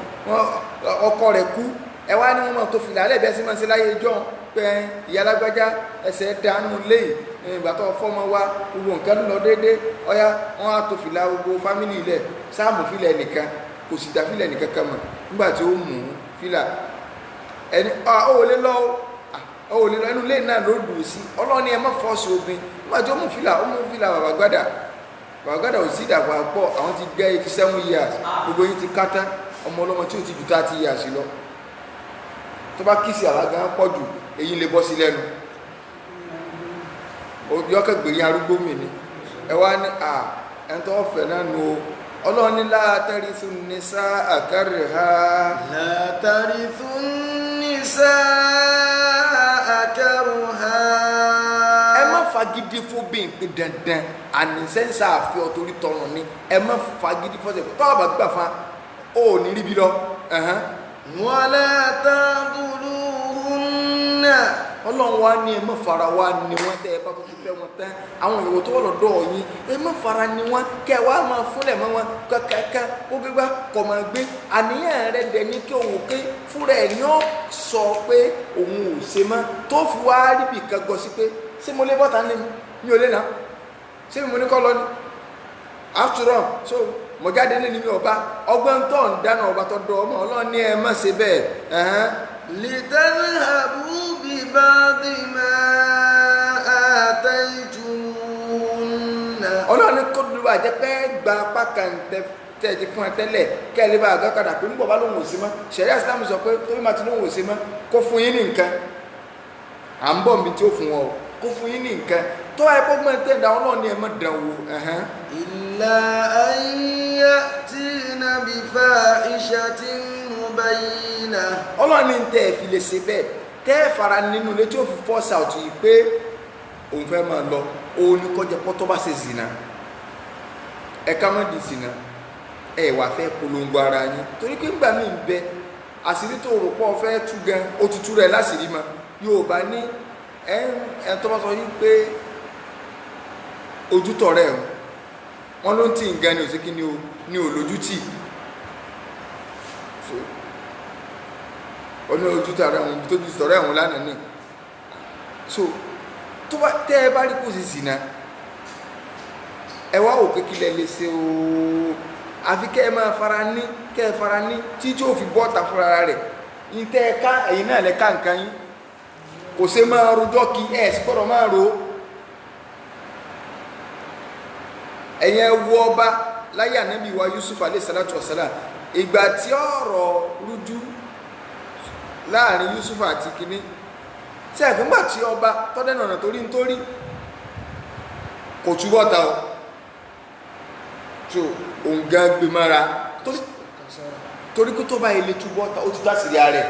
ọkọ rẹ̀ kú ẹ wá ní wọn máa tó fìlà alẹ́ bẹ́ẹ̀ sí máa ń ṣe láyé jọ́ pé ìyá alágbájá ẹsẹ̀ dànù léyìí ìgbà tó fọ́mọ wa gbogbo nǹkan lọ déédé ọ̀yá wọn á tó fìlà gbogbo fámìlì ilẹ̀ sáàmù fìlà ẹnìkan kò sì dá fìlà ẹnìkan kan mọ̀ nígbà tí ó mú fìlà ẹni ó lè lọ ẹnu lẹ́yìn náà ló dùn sí ọlọ́ni ẹ má fọ́ọ̀sì obìnrin nígbà tí ó mú fìlà bàbá gbádà ò sí ìdàgbà pọ̀ àwọn ti gbé 87 years gbogbo yìí ti kátá ọmọ ọlọ́mọ tí ó ti ju 30 years lọ tó bá kìsì àlágá pọ̀ jù èyí lè bọ́ sí lẹ́nu yọ́kẹ̀gbẹ̀yìn arúgbó mi ni ẹ wá ní ẹni tó fẹ́ náà nù ọlọ́run ní la tarithu nisaa karha. la tarithu nisaa karha. ẹ má fagidi fóbìn pé dandan àníṣẹ́nsá àfi ọ̀tòrí tọrùn ni ẹ má fagidi fọ́sẹ̀ tó àbá gbà fún ọ ní ríbi lọ. wala taduluhunna. ọlọ́run wa ní ẹ má fara wa ni wọ́n tẹ́ ẹ bá tó ti fẹ́ wọn tán àwọn ìyàwó tó wọ́n lọ́dọ̀ yín ẹ má fara ni wọ́n kẹ́ ẹ wá máa fúnlẹ̀ mọ́ wọn kankan ó gbégbá kọ̀ máa gbé àníyàn rẹ dẹ̀ ní kí òun ké fúnra ẹ̀ ní ọ́ sọ pé òun ò ṣe mọ́ tó fi wá ríbi kan gọ sí pé ṣé mo lé bọ́ta ní mi ò lé náà ṣé mo ní kọ́ lọ ní after all so mo jáde lé ní mi ọba ọgbọ́n tó ń dáná ọba tó dọ̀ ọmọ ọlọ́run ní ẹ má ṣe bẹ́ẹ̀. litadhhabu biba'di ma ataytum bàa jẹ́ pé gba apá kan tẹ́ ti fún ẹ tẹ́lẹ̀ kẹ́ ẹ lè bá àgọ́ kadà pé nígbà bá lóhùn òsì mọ́ ṣẹ̀ríà Islam sọ pé tó bí ma ti lóhùn òsì mọ́ kó fún yín ní nǹkan à ń bọ̀ mi tí ó fún wọn o kó fún yín ní nǹkan tó wáyé pé gbọ́n tẹ́ da ọlọ́run ní ẹ mọ́ dàn wò. illa an ya'tina bi fahishatin mubayyinah. ọlọ́run ní tẹ́ ẹ fi lè ṣe bẹ́ẹ̀ tẹ́ ẹ fara nínú ilé tí ó fi force out yìí pé òun fẹ́ máa lọ òun ní kọjá pọ́ tó bá ṣe zina ẹ ká má di zina ẹ wà fẹ́ polongo ara yín torí pé ńgbà míì ń bẹ àṣírí tó rò pọ̀ fẹ́ tú gan ó ti tú rẹ̀ láṣìírí mọ́ Yorùbá ní ẹ tó bá sọ yín pé ojútọ̀ rẹ̀ wọn ló ń tì ń gan ni òsèkí ni olójútì ọ̀nà ojútọ̀ rẹ̀ wọn tó ju tọ̀rọ̀ ẹ̀hún lánàá ní so tó bá tẹ́ ẹ bá rí kò sí zina ẹ wá òkè kílẹ̀ lè ṣe ooo àfi kẹ́ ẹ máa fara ní tí tí ó fi bọ́ ta fúnra rẹ̀ ní tẹ́ ẹ ká ẹ̀yin náà lẹ ká nǹkan yín kò ṣe máa rojọ́ kí ẹ̀ sì gbọ́dọ̀ máa ro ẹ̀yin ẹ wo ọba láyé ànábì wa Yusuf alayhi salatu wassalam ìgbà tí ọ̀rọ̀ rújú láàrin Yusuf àti kìíní tí ẹ̀gbọ́ngbà tí ọba tọ́dẹ̀nà ọ̀nà torí nítorí kò túbọ̀ ta ọ tó òun gan gbé mọ́ra torí kó tó bá ilé túbọ̀ ta ó ti tó àṣírí ààrẹ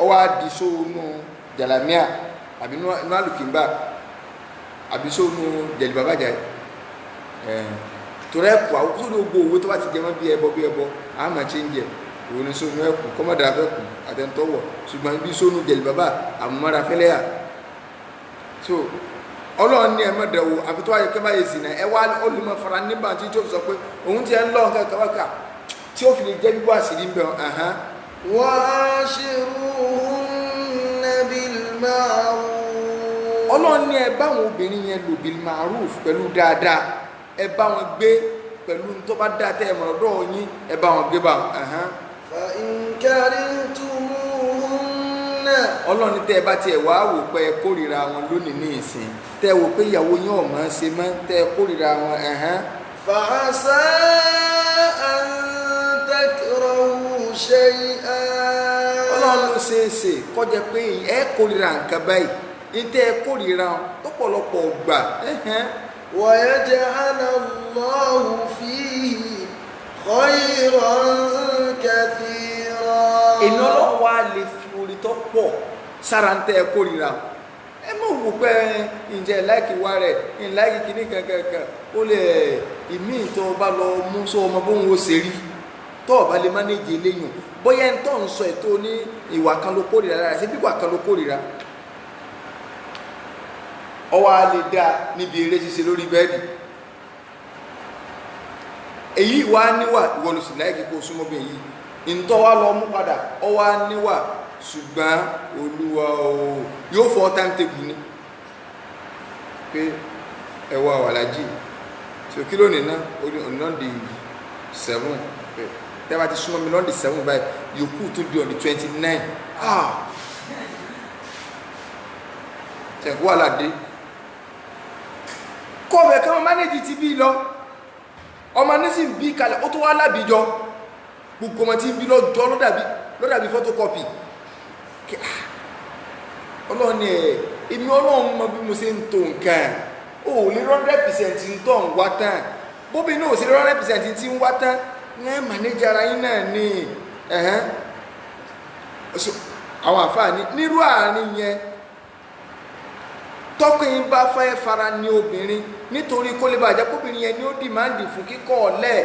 ọwọ́ adi sóònù jàlámíà àbí inú àlùkìmbà àbí sóònù jẹ̀lì bàbájà torí ẹ̀kú àwọn tó ní gbogbo owó tó bá ti jẹ mọ́ bí ẹbọ àmà ṣe ń jẹ òun ni sóònù ẹ̀kú kọ́mọ̀dà fẹ́kù àtẹ̀ntọ́wọ̀ ṣùgbọ́n ibi sóònù jẹ̀lì bàbá àmúmọ́ra fẹ́lẹ́yà so ọlọ́run ní ẹ̀mọ́ dẹ̀wò àfi tó wáyé kẹ́bàá yìí sì náà ẹ wá olùmọ̀ fara nígbà tí tó sọ pé òun ti ẹ̀ ń lọ kẹ́kẹ́wákà tí ó fi lè jẹ́ gbígbó àṣírí ń bẹ̀ wa ashiruhunna bil ma'ruf. ọlọ́run ní ẹ bá àwọn obìnrin yẹn lò bil ma'ruf pẹ̀lú dáadáa ẹ bá wọn gbé pẹ̀lú tó bá dáa tẹ́ ẹ mọ̀ lọ́dọ̀ yín ẹ bá wọn gbé bá fa in karihtumuhunna. ọlọ́run ní tẹ́ ẹ bá tiẹ̀ wá wò pé ẹ kórìíra wọn lónìí ní ìsìn tẹ́ ẹ wò pé ìyàwó yín ò mọ̀ ṣe mọ́ tẹ́ ẹ kórìíra wọn fa asa an takrahu shay'an. ọlọ́run ló ṣe é ṣe kọjá pé ẹ kórìíra nǹkan báyìí ní tẹ́ ẹ kórìíra lọ́pọ̀lọpọ̀ gbà wa yaj'ala Allahu fihi khayran kathira. èmi ọlọ́run wá lè fi orí tó pọ̀ sára ń tẹ́ ẹ kórìíra ẹ mọ̀ wò pé ǹjẹ́ láìkì wá rẹ̀ ń láìkì kìíní kankan ó lè ìmí tó bá lọ mú sọ ọmọ bóun ó ṣe rí tó o bá lè mánéjì eléyìn bóyá ń tọ́ ń sọ ètò ní ìwà kan ló kórìíra rárá sí bíwà kan ló kórìíra ọwọ́ a lè dá níbi eré ṣíṣe lórí bẹ́ẹ̀dì èyí wá níwà ìwọlù sí láìkí kó súnmọ́ bí èyí ìntọ́ wá lọ mú padà ọwọ́ a níwà ṣùgbọ́n olúwa ooo yóò fọ́ timetable ní pé ẹwà wàlájì tí ó kí lónìí náà on the 7 tẹ́bà ti súnmọ́ mi on the 7 báyìí yòókù tó di on the 29 ṣẹ̀kú àlàdé kọ́ ọ̀bẹ̀ kan mánéjì ti bí lọ ọmọ ní sì ń bí kalẹ̀ ó tó wá lábìjọ gbogbo ọmọ tí ń bí lọ́jọ́ lọ́dàbí photocopy ọlọ́run ni èmi ọlọ́run mọ bí mo ṣe ń tó nǹkan ó lè 100% ń tọ́ ń wá tán bóbi náà ò sí 100% tí ń wá tán ní mánéjì ara yín náà ní àwọn àfáà ní nírú àárín yẹn tọkùnrin bá fẹ́ fara ní obìnrin nítorí kó lè bàjẹ́ kóbìnrin yẹn ni ó dìmáàndì fún kíkọ́ ọ̀lẹ́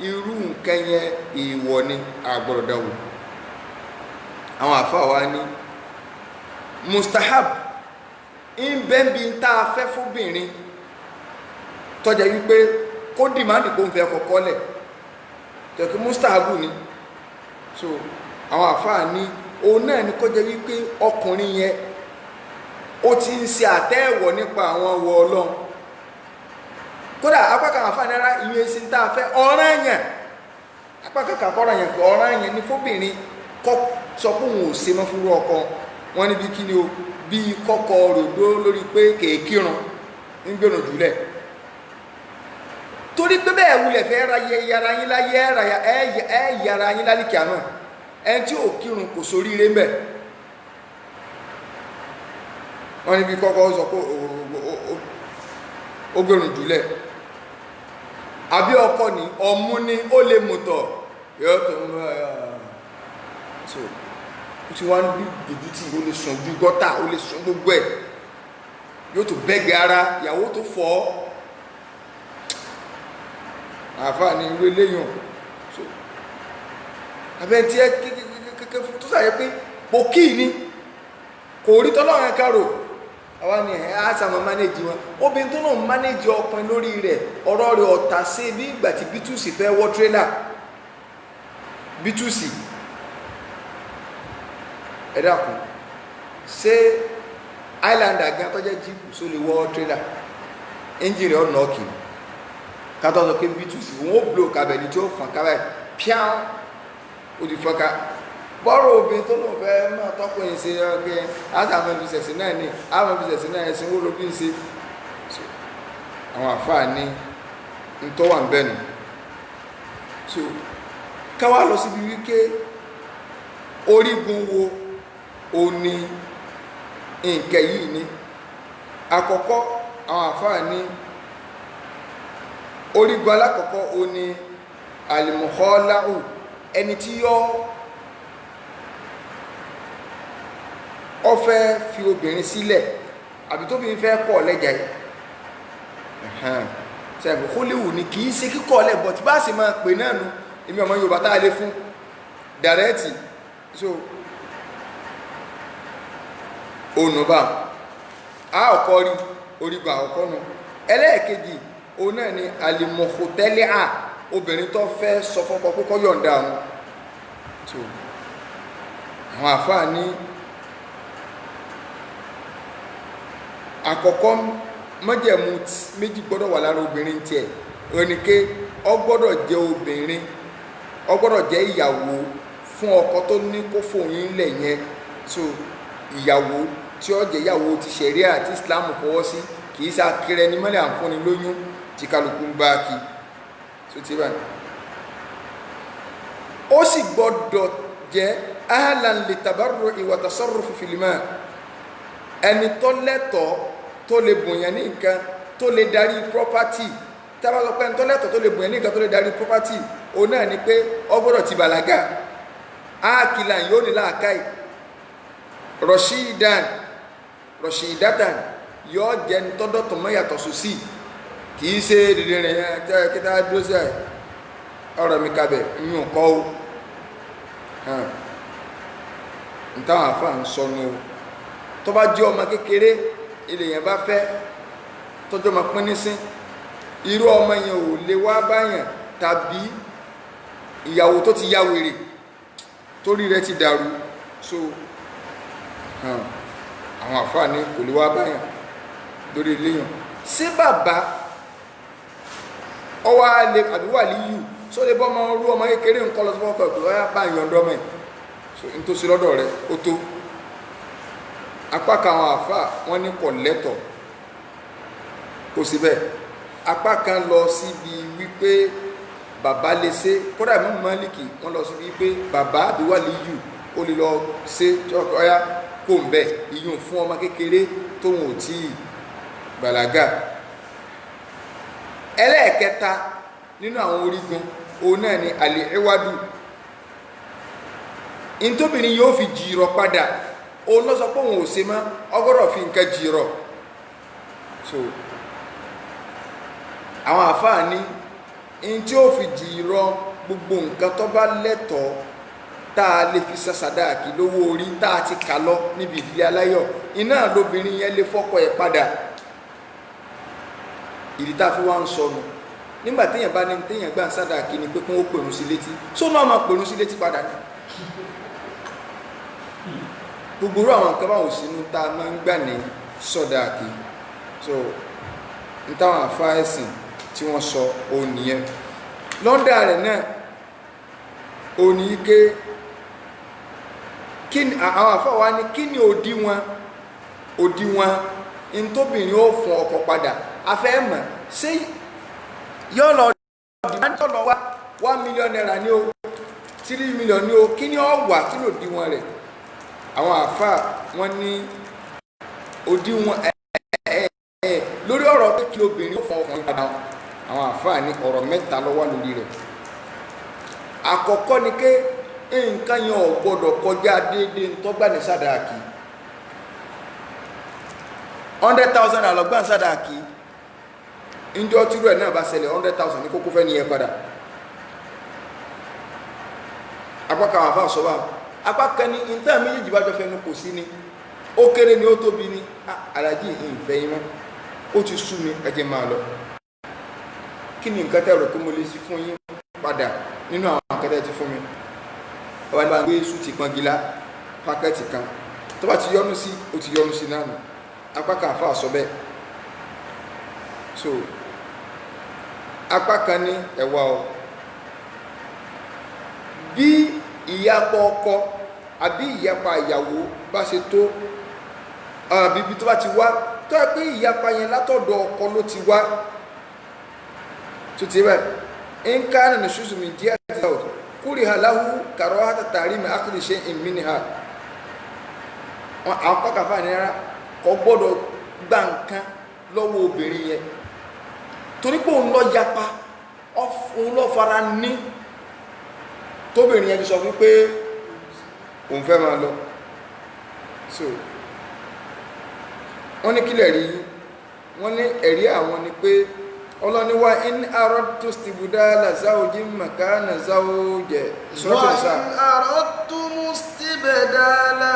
irú nǹkan yẹn èèwọ̀ ni àgbọ̀dọ̀dọ̀wò àwọn àfáà wa ní mustahab ń bẹ́ẹ̀bi tá a fẹ́ fóbìnrin tọ́jà wípé kó dìmáàndì kó ń fẹ́ kọ́kọ́ lẹ̀ tẹ̀kí mustahab ni so àwọn àfáà ní òun náà ni kọjá wípé ọkùnrin yẹn ó ti ń ṣe àtẹ́ẹ̀wọ̀ nípa àwọn ọwọ́ ọlọ́run kódà apákan àfáànára ìwé sí ń tàà fẹ́ ọ̀ranyàn apákan kàkọ́rọ̀ yẹn pé ọ̀ranyàn ní fóbìnrin kọ́ sọ pé òun ò ṣe mọ́ fúnrú ọkọ wọn níbi kí ni o bí kọ́kọ́ ròdó lórí pé kèékìrùn ń gbèrò jùlẹ̀ torí pé bẹ́ẹ̀ wulẹ̀ fẹ́ ra yàrá yín láyé ẹ yàrá yín lálìkì àmọ́ ẹni tí ò kírun kò sóríire mbẹ̀ wọ́n níbi kọ́kọ́ sọ pé ó gbẹ̀rùn jùlẹ̀ àbí ọkọ ni ọmú ni ó lè mọ̀tọ̀ yóò tó ń bá so ó ti wá ń bí dùdú tí ó lè sùn ju gọ́tà ó lè sùn gbogbo ẹ̀ yóò tó bẹ́gẹ̀ ara ìyàwó tó fọ́ àfáàní irú eléyàn so abẹ́ntí ẹ kékeré fún tó sàyẹ pé pòkí ni kò rí tọ́lọ́run ẹ̀ka rò àwa ni ẹ̀ á sàmọ́ mánéjì wọn obìnrin tó náà mánéjì ọkùnrin lórí rẹ̀ ọ̀rọ̀ rẹ̀ ọ̀tà sí bí ìgbà tí bítúsì fẹ́ wọ́ tírélà bítúsì ẹ dákun ṣé islander gan tó jẹ́ jíìpù só lè wọ́ tírélà ẹ́ńjìnì ọ̀nà ọ̀kì kátó sọ pé bítúsì wọn ó blow kabẹ̀ ní tí ó fọn kábẹ̀ píán ó ti fọ́nká bọ́rọ̀ obìnrin tó lóun fẹ́ máa tọ́kùnrin ṣe ọgbẹ́ àtàwọn ìbísẹ̀sì náà ní àwọn ìbísẹ̀sì náà ẹ̀sìn wó ló fi ń ṣe àwọn àfáà ní ntọ́ wà ń bẹ̀nu so káwá lọ síbi wíké orígun wo o ní nǹkẹ́ yìí ní àkọ́kọ́ àwọn àfáà ní orígun alákọ̀ọ́kọ́ o ní alimọ̀họ́láhù ẹni tí yọ ọ fẹ́ fi obìnrin sílẹ̀ àbí tóbi fẹ́ kọ́ lẹ́jà yìí ṣẹ́gun kólíwù ni kì í ṣe kíkọ́ lẹ̀ bọ̀ tí bá sì máa pè náà nu èmi ọmọ Yorùbá tá a lè fún dàrẹ́tì so ònùbà a ọ̀kọ́ rí orígun àkọ́kọ́ nu ẹlẹ́ẹ̀kejì òun náà ni alimọ̀hótẹ́lẹ́ à obìnrin tó fẹ́ sọ fọ́kọ pé kó yọ̀ǹda wọn so àwọn àfáà ní àkọ́kọ́ májẹ̀mú méjì gbọ́dọ̀ wà lára obìnrin tiẹ̀ oníke ó gbọ́dọ̀ jẹ́ obìnrin ó gbọ́dọ̀ jẹ́ ìyàwó fún ọkọ tó ní kó fòyín lẹ̀ yẹn so ìyàwó tí ó jẹ́ ìyàwó ti ṣẹ̀ríà àti Islam fọwọ́ sí kì í sá kiri ẹni mọ́lẹ̀ àǹfọ̀ni lóyún tí kálukú ń bá kí so ti bá ó sì gbọ́dọ̀ jẹ́ ahlan li tabarru'i wa tasarrufi fil ma ẹni tó lẹ́tọ̀ọ́ tó lè bùnyàn ní nǹkan tó lè darí property tábà sọ pé ẹni tó lẹ́tọ̀ọ́ tó lè bùnyàn ní nǹkan tó lè darí property òun náà ni pé ó gbọ́dọ̀ ti bàlágà áàkìlà yóò ní làákàì rọ̀ṣìdátàn yóò jẹ́ ní tọ́dọ̀tọ̀ mọ́ yàtọ̀ sósì kì í ṣe dìde rẹ̀ yẹn tẹ́ kí tá a dúró sí ọ̀rọ̀ mi kabẹ̀ yín kọ́ o ntáwọn àfa ń sọnù o tó bá jẹ́ ọmọ kékeré ilé yẹn bá fẹ́ tọ́jú ọmọ pín ní sín irú ọmọ yẹn ò lè wá báyàn tàbí ìyàwó tó ti ya wèrè torí rẹ̀ ti dàrú so àwọn àfáà ní kò lè wá báyàn lórí iléyàn sí bàbá ọwọ́ alẹ́ àbí wà líyù só lè bọ́ ọmọ orú ọmọ kékeré nǹkan lọ sí fọ́kọ̀ pé ọyá bá yọ̀ǹdọ́ mẹ́ so n tó sí lọ́dọ̀ rẹ̀ ó tó apá kan àwọn àfáà wọ́n ní kò lẹ́tọ̀ kò sí bẹ́ẹ̀ apá kan lọ síbi wípé bàbá lè ṣe kódà Imam Málíkì wọ́n lọ síbi wípé bàbá àbí wà líyù ó lè lọ ṣe ọyá kò ń bẹ ìyún fún ọmọ kékeré tóun ò tí ì bàlágà ẹlẹ́ẹ̀kẹta nínú àwọn orígun òun náà ni àlèéwádù ìntóbìnrin yóò fi jìrọ̀ padà òun lọ sọ pé òun ò ṣe mọ́ ọgọ́rọ̀ fi nǹkan jìrọ̀ so àwọn àfáà ní in tí ó fi jìrọ̀ gbogbo nǹkan tó bá lẹ́tọ̀ọ́ tá a lè fi sàṣàdáàkì lówó orí tá a ti kà lọ níbi ìdílé aláyọ̀ iná lóbìnrin yẹn lè fọ́kọ ẹ̀ padà ìdí tá a fi wá ń sọnù nígbà téèyàn bá ní téèyàn gbà ń sàdáàkì ni pé kí wọ́n pèrún sí létí só náà máa pèrún sí létí padà ní gbogbo orú àwọn nǹkan báwọn sínú tá a máa ń gbà ní sàdáàkì so n táwọn àfáà ẹ̀sìn tí wọ́n sọ òun nìyẹn lọ́ndà rẹ̀ náà òun ní ké àwọn àfáà wa ní kí ni òdiwọ̀n ntóbìnrin ó fún ọkọ padà afẹ́ mọ̀ ṣé yóò lọ dìmáńtì lọ wá 1 million naira ní o 3 million ní o kí ni ọ wà kí ló di wọn rẹ̀ àwọn àfáà wọn ní òdiwọ̀n lórí ọ̀rọ̀ pé kí obìnrin ó fọ ọkùnrin padà àwọn àfáà ní ọ̀rọ̀ mẹ́ta ló wà lórí rẹ̀ àkọ́kọ́ ni pé nǹkan yẹn ò gbọ́dọ̀ kọjá déédéé ntọ́gbà ní sàdáàkì 100,000 àlọ́gbà ní sàdáàkì njọ́ tírú ẹ̀ náà bá ṣẹlẹ̀ 100,000 ní kókó fẹ́ nìyẹn padà apá kan àfáà sọ báà apá kan ní ìtàn méjèèjì bá jọ fẹnu kò sí ni ó kéré ni ó tóbi ni alájí ìfẹ́ yín mọ́ ó ti sú mi ẹ jẹ́ máa lọ kí ni nǹkan tẹ́ rò pé mo lè sí fún yín padà nínú àwọn nǹkan tẹ́ ti fún mi ọba ní bá gbé sùn ti pọn gíla pákẹ́ẹ̀tì kan tó bá ti yọnu sí ó ti yọnu sí náà nù apá kan àfáà sọ bẹ́ẹ̀ so apá kan ní ẹ̀wà o bí ìyapa ọkọ àbí ìyapa ìyàwó bá ṣe tó bíbí tó bá ti wá tó yẹ pé ìyapa yẹn látọ̀dọ̀ ọkọ ló ti wá tó ti rẹ̀ ń ká nínú ṣùṣù mi díẹ̀ àti ìyàwó kúrì aláhu kàrọ́ àtàtàrí mi ákìlì ṣe ìmìnì ha àwọn pàkàfà ní rárá kò gbọ́dọ̀ gba nǹkan lọ́wọ́ obìnrin yẹn torí pé òun lọ yapa òun lọ fara ní tóbìnrin yẹn ti sọ fún pé òun fẹ́ máa lọ so wọ́n ní kílẹ̀ rí wọ́n ní ẹ̀rí àwọn ni pé ọlọ́niwá in aradtu istibdala zawjin makana zawjin wa in aradtum istibdala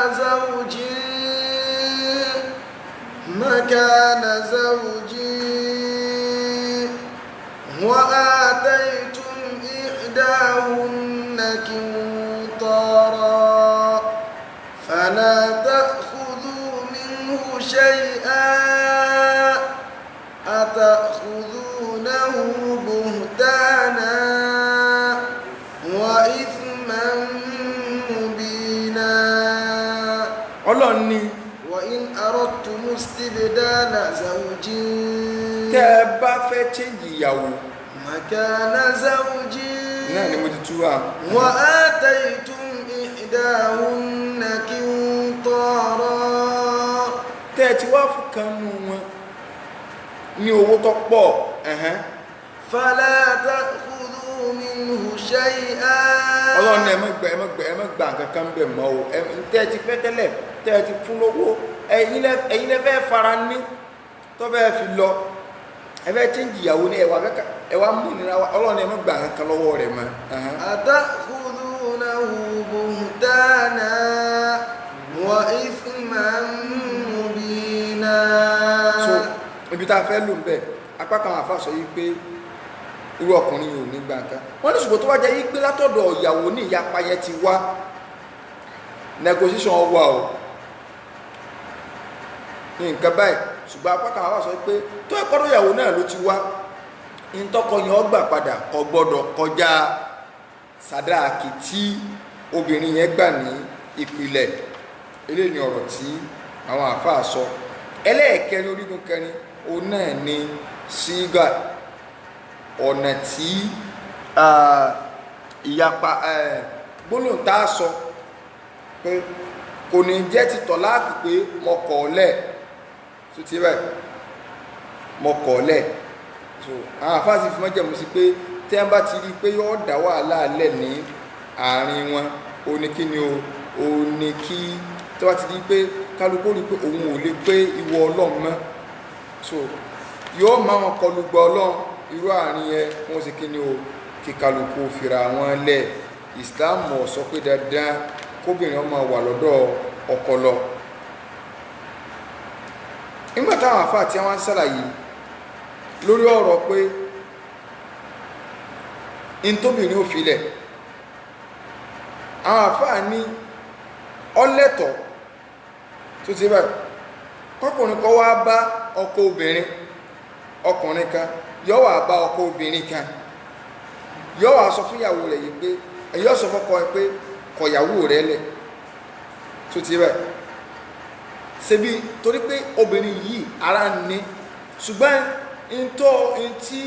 zawjin makana zawjin wa ataytum ihdahunna qintara fala ta'khudhu minhu shay'an أتأخذونه بهتانا وإثما مبينا Ọlọ́run ní وإن أردتم استبدال زوج tẹ́ ẹ bá fẹ́ change ìyàwó مكان زوج náà ni mo ti tú wa وآتيتم إحداهن قنطارا tẹ́ ẹ ti wá fún kan nù wọn ní owó tó pọ̀ فلا تأخذوا منه شيئا Ọlọ́run ní ẹ má gbà kankan bẹ̀ mọ́ o tẹ́ ẹ ti fẹ́ tẹ́lẹ̀ tẹ́ ẹ ti fún lówó ẹ̀yin lẹ fẹ́ fara ní tó bẹ́ẹ̀ fi lọ ẹ fẹ́ change ìyàwó ní ẹwà mú nira wa Ọlọ́run ní ẹ má gbà kankan lọ́wọ́ rẹ̀ mọ́. أتأخذونه بهتانا وإثما مبينا ibi tá a fẹ́ lò ń bẹ̀ apá kan àfa sọ yìí pé irú ọkùnrin yìí ò ní gbà nǹkan wọ́n ní ṣùgbọ́n tó wá jẹ́ yìí pé látọ̀dọ̀ ìyàwó ní ìyapa yẹn ti wá negotiation wà o ní nǹkan báyìí ṣùgbọ́n apá kan àfa sọ pé tó ẹ̀kọ́ tó ìyàwó náà ló ti wá ìtọ́kọ yẹn ó gbà padà kò gbọ́dọ̀ kọjá sàdáàkì tí obìnrin yẹn gbà ní ìpìlẹ̀ eléyìí ni ọ̀rọ̀ tí àwọn àfa sọ ẹlẹ́ẹ̀kẹrin orígun kẹrin òun náà ni sígà ọ̀nà tí ìyapa gbólóhùn tá a sọ pé kò ní jẹ́ títọ̀ láàpì pé mo kọ̀ ọ́ lẹ̀ tó ti rẹ̀ mo kọ̀ ọ́ lẹ̀ so àwọn àfáàsì fi mọ́jẹ̀mú sí pé tí wọ́n bá ti rí i pé yóò dá wàhálà lẹ̀ ní àárín wọn ó ní kí ni ó ní kí tí wọ́n ti rí i pé kálukú rí i pé òun ò lè pé ìwọ Ọlọ́run mọ́ so yóò máa wọn kọlu gbọ́ Ọlọ́run irú àárín yẹn wọ́n sì kí ni o kí kálukú fira wọn lẹ̀ Islam ò sọ pé dandan kóbìnrin ọmọ wà lọ́dọ̀ ọkọ lọ nígbà táwọn àfáà tí wọ́n ń ṣàlàyé lórí ọ̀rọ̀ pé ntóbìnrin ò filẹ̀ àwọn àfáà ní ọlẹ́tọ̀ tó ti báyìí kọkùnrin kọ́ wá bá ọkọ obìnrin ọkùnrin kan yóò wá bá ọkọ obìnrin kan yóò wá sọ fún ìyàwó rẹ̀ yìí pé ẹ̀yọ́ sọ fọ́kọ ẹ pé kọ̀yàwó rẹ̀ lẹ̀ tó ti báyìí ṣebí torí pé obìnrin yìí ara ní ṣùgbọ́n ntí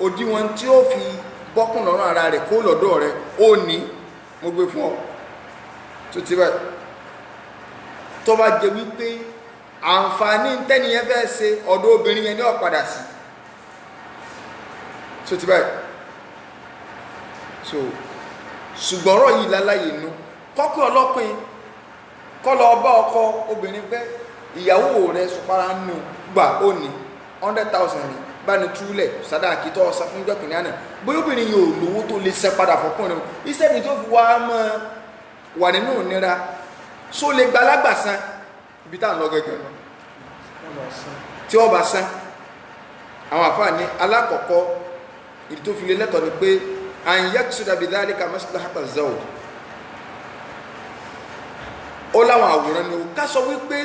òdiwọ̀n tí ó fi bọ́kùn lọ́rùn ara rẹ̀ kó lọ́dọ̀ rẹ̀ ó ní mo gbé fún ọ tó ti báyìí tó bá jẹ wípé àǹfààní tẹ́niyẹn fẹ́ ṣe ọ̀dọ̀ obìnrin yẹn ní ọ̀padà sí tó ti báyìí so ṣùgbọ́n ọ̀rọ̀ yìí láláyè inú kọ́kọ́ ọlọ́pìn kọ́ lọ bá ọkọ obìnrin pé ìyàwó rẹ̀ sùpárà nù gbà ó ní 100,000 ní bá ní túlẹ̀ sàdáàkì tó ọ̀sá fún ìjọkìnrin àná bóyá obìnrin yóò lówó tó lè ṣe padà fọkùnrin iṣẹ́ ni tó fi wá mọ́ wà nínú ìnira só lè gba alágbàsán ibi tá à ń lọ gẹ́gẹ́ lọ tí wọ́n bá sán àwọn àfáà ní alákọ̀ọ́kọ́ ìdí tó fi lé lẹ́tọ̀ọ́ ni pé àyíyákùsùdà bidhalika maslahata zawj ó láwọn àwòrán ni ó ká sọ wípé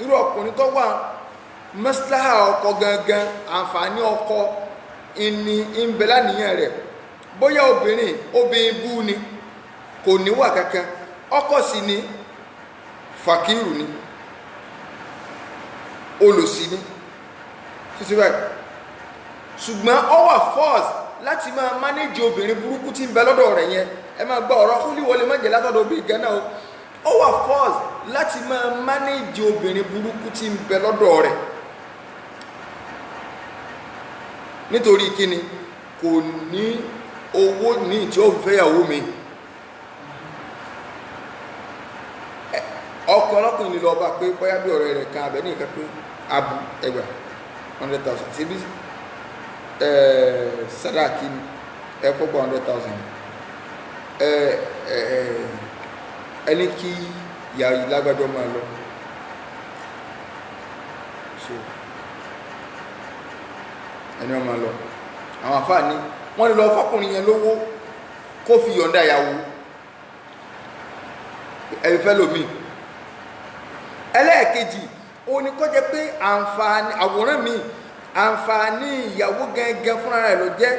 irú ọkùnrin tó wà maslaha ọkọ gangan àǹfààní ọkọ ìní ìbẹ̀lá nìyẹn rẹ̀ bóyá obìnrin bú ni kò níwà kankan ọkọ sì ni fàkírù ni olòṣì ni títí báyìí ṣùgbọ́n ó wà force láti máa manage obìnrin burúkú tí ń bẹ lọ́dọ̀ rẹ̀ yẹn ẹ máa gba ọ̀rọ̀ kúlíwọlé má jẹ́ látọ̀dọ̀ obìnrin gan náà ó wà force láti máa manage obìnrin burúkú tí ń bẹ lọ́dọ̀ rẹ̀ nítorí kíni kò ní owó ní tí ó fẹ́yàwó mi ọkọ̀ ọlọ́kùnrin ni lọ bá pé bóyá bí ọ̀rẹ́ rẹ̀ kan abẹ ní ìkan pé abu ẹgbà 100,000 sí bí sadaki ẹ̀kọ́ gba 100,000 ẹni kí yàrá ìlágbàjọ́ máa lọ so ẹni wọ́n máa lọ àwọn àfáà ní wọ́n lè lọ fọ́kùnrin yẹn lówó kó fi yọ̀ǹda ìyàwó ẹ̀rí fẹ́ lómi ẹlẹ́ẹ̀kejì ó ní kó jẹ́ pé àǹfààní àwòrán mi àǹfààní ìyàwó gẹ́gẹ́ fúnra rẹ̀ ló jẹ́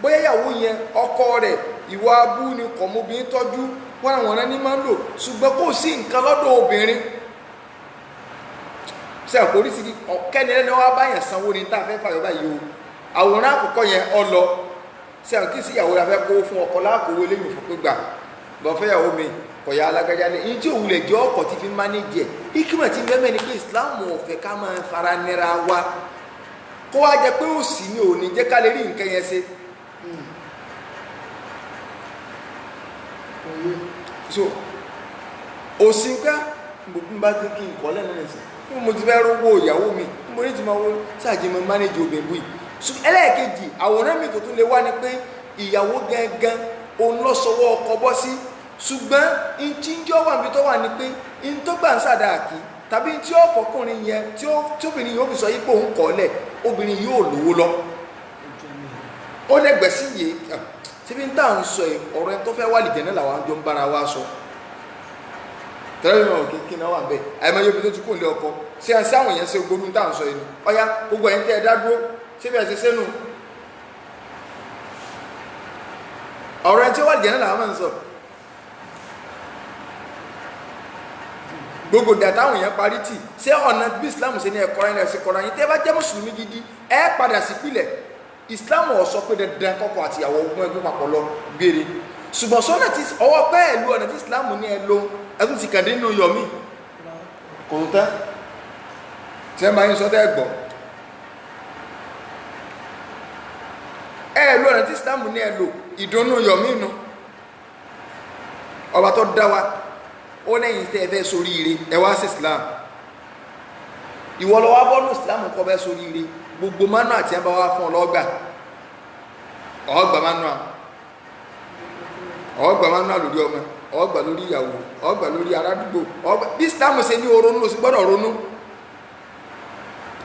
bóyá ìyàwó yẹn ọkọ rẹ̀ ìwà abú ni kọ̀mọ́bìnrin tọ́jú wọ́n àwọn ọ̀rẹ́ ní máa ń lò ṣùgbọ́n kò sí nǹkan lọ́dọ̀ obìnrin ṣe àkórí sí ọ̀kẹ́ni ẹni wọ́n bá yẹn sanwó ní tá a fẹ́ fàyọ̀ báyìí o àwòrán àkọ́kọ́ yẹn ọ lọ ṣe àkórí sí ìyàwó rẹ̀ fẹ́ kó fún ọkọ láàkówó lẹ́yìn fún pé gbà lọ fẹ́ ìyàwó mi kọ̀yà alágbájá ní ìyí tí òun lè jẹ́ ọkọ̀ tí fi mánéjì ẹ̀ ìkímọ̀ tí mẹ́mẹ́ ni pé Islam ò fẹ́ ká máa fara nira wa kó wá jẹ pé ó sì ní òní jẹ́ ká lè rí nǹkan yẹn ṣe so òsínká gbogbo bá ti kí nǹkan lẹ́nu ẹ̀sìn mo ti fẹ́ rówó ìyàwó mi mo ní ti máa wó sáàjì mọ́ mánéjì obìnrin yìí so ẹlẹ́ẹ̀kejì àwòrán mi tó tún lè wá ni pé ìyàwó gangan òun lọ sọwọ́ ọkọ bọ́ sí ṣùgbọ́n ìtí ń jọ wà níbi tó wà ní pé in tó gbà ń sàdáàkì tàbí tí ó fọkùnrin yẹn tí obìnrin yóò fi sọ yípo òun kọ́lẹ̀ obìnrin yóò lówó lọ ó lẹ́gbẹ̀ẹ́ sí yìí síbi ń tà ń sọ ọ̀rọ̀ ẹni tó fẹ́ wà lìjẹ̀ náà làwọn àjọ ń bára wa sọ tẹ́lẹ̀ náà kí náà wà bẹ́ẹ̀ àìmọ́ yóò fi tó ti kó lé ọkọ sí àṣẹ àwọn èèyàn ṣe gbogbo ń tà ń sọ yìí ọ̀yá gbogbo ẹ̀yin tẹ́ ẹ dá dúró síbi ẹ̀ ṣe sẹ́nu ọ̀rọ̀ ẹni tí ó wà lìjẹ̀ náà làwọn máa ń sọ gbogbo dàtàwọn èèyàn parí tì ṣé ọ̀nà bí Islam ṣe ní ẹ̀kọ́ ẹ̀rẹ́ ẹ̀sìn kọ́ra yín tẹ́ bá jẹ́ mùsùlùmí gidi ẹ padà sí pìlẹ̀ Islam ò sọ pé dandan kọ́kọ́ àti ìyàwó ogún ẹgbẹ́ papọ̀ lọ gbére ṣùgbọ́n sọ́nà tí ọwọ́ pẹ́ẹ́lú ọ̀nà tí Islam ní ẹ lo ẹtún ti kàdé nínú yọmí kò tán tí ẹ máa ń sọ tẹ́ gbọ́ ẹ lo ọ̀nà tí Islam ní ẹ lo ìdùnnú yọmí nu ọba tó dá wa ó lẹ́yìn tẹ́ ẹ fẹ́ sórí ire ẹ wá sí Islam ìwọ lọ wá bọ́ọ̀lù Islam kọ́ bẹ́ sórí ire gbogbo mánú àti ẹ̀ bá wá fún ọlọ́gbà ọgbà mánú lórí ọmọ ọgbà lórí ìyàwó ọgbà lórí arádúgbò ọgbà bí Islam ṣe ní oronú sí gbọ́dọ̀ ronú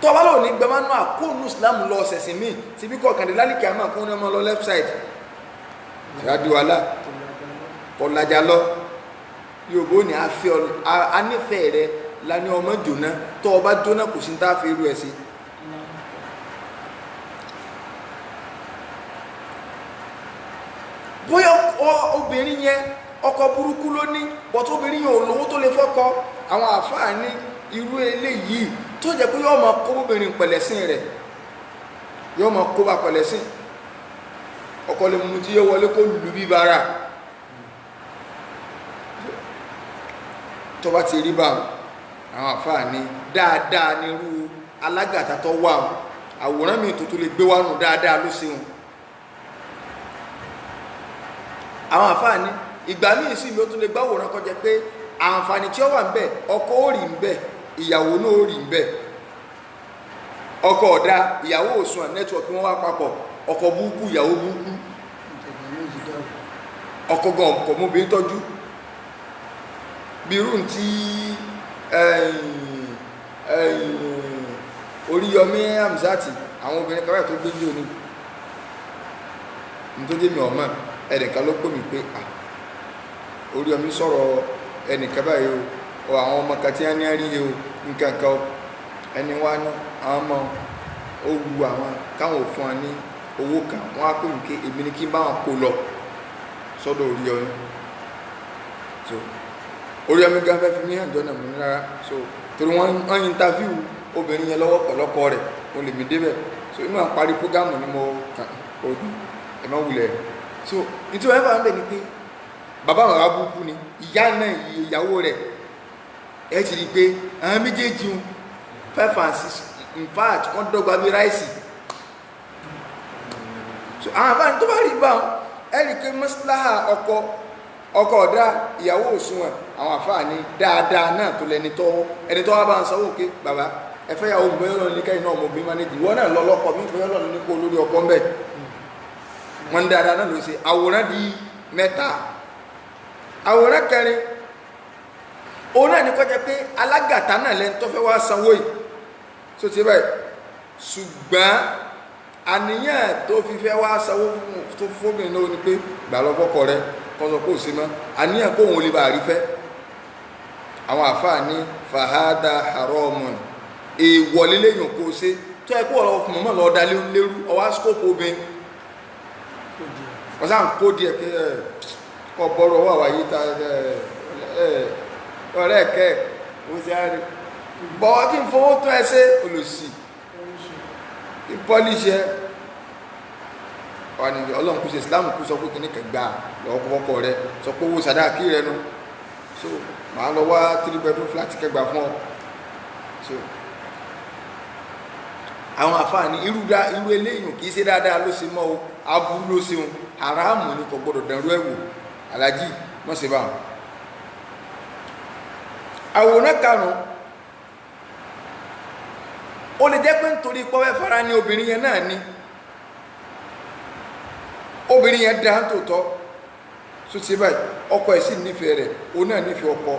tó bá lò ní gbà mánú àkóónú Islam lọ ọ̀sẹ̀sìn míì tí bí kọ̀ọ̀kan dé lálìkì àmọ́ àkóónú ọmọ lọ left side ṣáàdìwálà ọ̀làjà lọ yóò ní anífẹ́ rẹ lání ọmọ jóná tó ọba jóná kò sí tá a fi irú ẹ̀ sí bóyá obìnrin yẹn ọkọ burúkú ló ní bọ́tú obìnrin yẹn ò lówó tó lè fọ́kọ àwọn àfáà ní irú eléyìí tó jẹ́ pé yóò máa kó obìnrin pẹ̀lẹ́sìn rẹ̀ yóò máa kó bá pẹ̀lẹ́sìn ọkọ lè mú tí yẹ wọlé kó lù bí bára tó bá ti rí bá àwọn àfáà ní dáadáa nírú alágàtà tó wà àwòrán mi tuntun lè gbé wánu dáadáa ló ṣeun àwọn àfáà ní ìgbà míì sí mi ó tún lè gbáwòrán kọjá pé àǹfààní tí ó wà ń bẹ ọkọ ó rí ń bẹ ìyàwó náà ó rí ń bẹ ọkọ ọ̀dá ìyàwó òsùn à nẹ́tíwọ̀kì wọn wá papọ̀ ọkọ búkú ìyàwó búkú ọkọ gan ọkọ mọ́bìnrin tọ́jú bírùn tí Oríyọmí Hamzati àwọn obìnrin kan tó gbé ní òní nítorí mi ọmọ ẹnìkan ló pè mí pé Oríyọmí sọ̀rọ̀ ẹnìkan báyìí o àwọn ọmọ kan tí wọ́n ní rí o nǹkan kan o ẹni wá ní àwọn ọmọ ó wu àwọn káwọn ò fún wa ní owó kan wọ́n á pè mí pé èmi ni kí n bá wọn kó lọ sọ́dọ̀ Oríyọmí so Oríyọmí gan fẹ́ fi mí hàn jọ́nà mú rárá so torí wọ́n interview obìnrin yẹn lọ́wọ́ pẹ̀lọ́kọ rẹ̀ o lè mí débẹ̀ so inú àparí prógámù ni mo kàn ó ẹ̀ má wulẹ̀ so nítorí wọ́n fà ń bẹ̀ ni pé bàbá àwọn abúkú ni ìyá náà ìyàwó rẹ̀ ẹ ti rí pé àwọn méjèèjì 5 and 6 in fact wọ́n dọ́gba bí ráìsì so àwọn àbáni tó bá rí bá wọn ẹ rí pé mọ́síláhà ọkọ ọ̀dá ìyàwó òṣùwọ̀n àwọn àfáà ní dáadáa náà tó lẹni tó wá bá ń sanwó pé bàbá ẹfẹ́ yàwó bẹ́yọ́lọ́ ní kẹ́yìn náà ọmọbìnrin mánéjì wọ́n náà lọ́lọ́pọ̀ mí bẹ́yọ́lọ́ ní kó lórí ọkọ̀ ń bẹ̀ wọ́n ń dáadáa náà ló ṣe àwòrán di 3 àwòrán 4 òun náà ní kọjá pé alágàtà náà lẹ́ni tó fẹ́ wá sanwó yìí tó ti báyìí ṣùgbọ́n àníyàn tó fi fẹ́ wá sanwó tó fóbìnrin náà ni pé gbà lọ fọ́kọ rẹ kọ́sọ̀ kó sí mọ́ àníyàn kó òun lè bá rí fẹ́ àwọn àfáà ní fàhádà haramun èèwọ̀ lélẹ́yìn kó ṣe tó ẹ kó ọ̀rọ̀ fún mọ́ lọ́ọ́ dalé lérú ọwá skópù obìnrin wọ́n sáà ń kó díẹ̀ pé kọ́ bọ́rọ̀ wà wáyé ta ọ̀rẹ́ ẹ̀kẹ́ ó sì á rí bọ́ kí n fowó tó ẹ ṣe olùsì kí pọ́líṣẹ́ wà ní ọlọ́run kú sí Islam kú sọ pé kí ní kẹgbà lọ́kọ̀ọ́kọ́ rẹ sọ pé owó sàdáàkì rẹ nu so màá lọ wá 3 bedroom flat kẹgbà fún ọ so àwọn àfáàní irú eléyìn kìí ṣe dáadáa ló ṣe mọ́ o aburú ló ṣe wọn haramu ní kò gbọdọ̀ dẹ̀rú ẹ̀wò alájì mọ́ sí bá wọn àwòrán karùn-ún ó lè jẹ́ pé nítorí pọ́wẹ́ fara ní obìnrin yẹn náà ní obìnrin yẹn dá tòótọ́ tó ti báyìí ọkọ ẹ̀ sì nífẹ̀ẹ́ rẹ̀ òun náà nífẹ̀ẹ́ ọkọ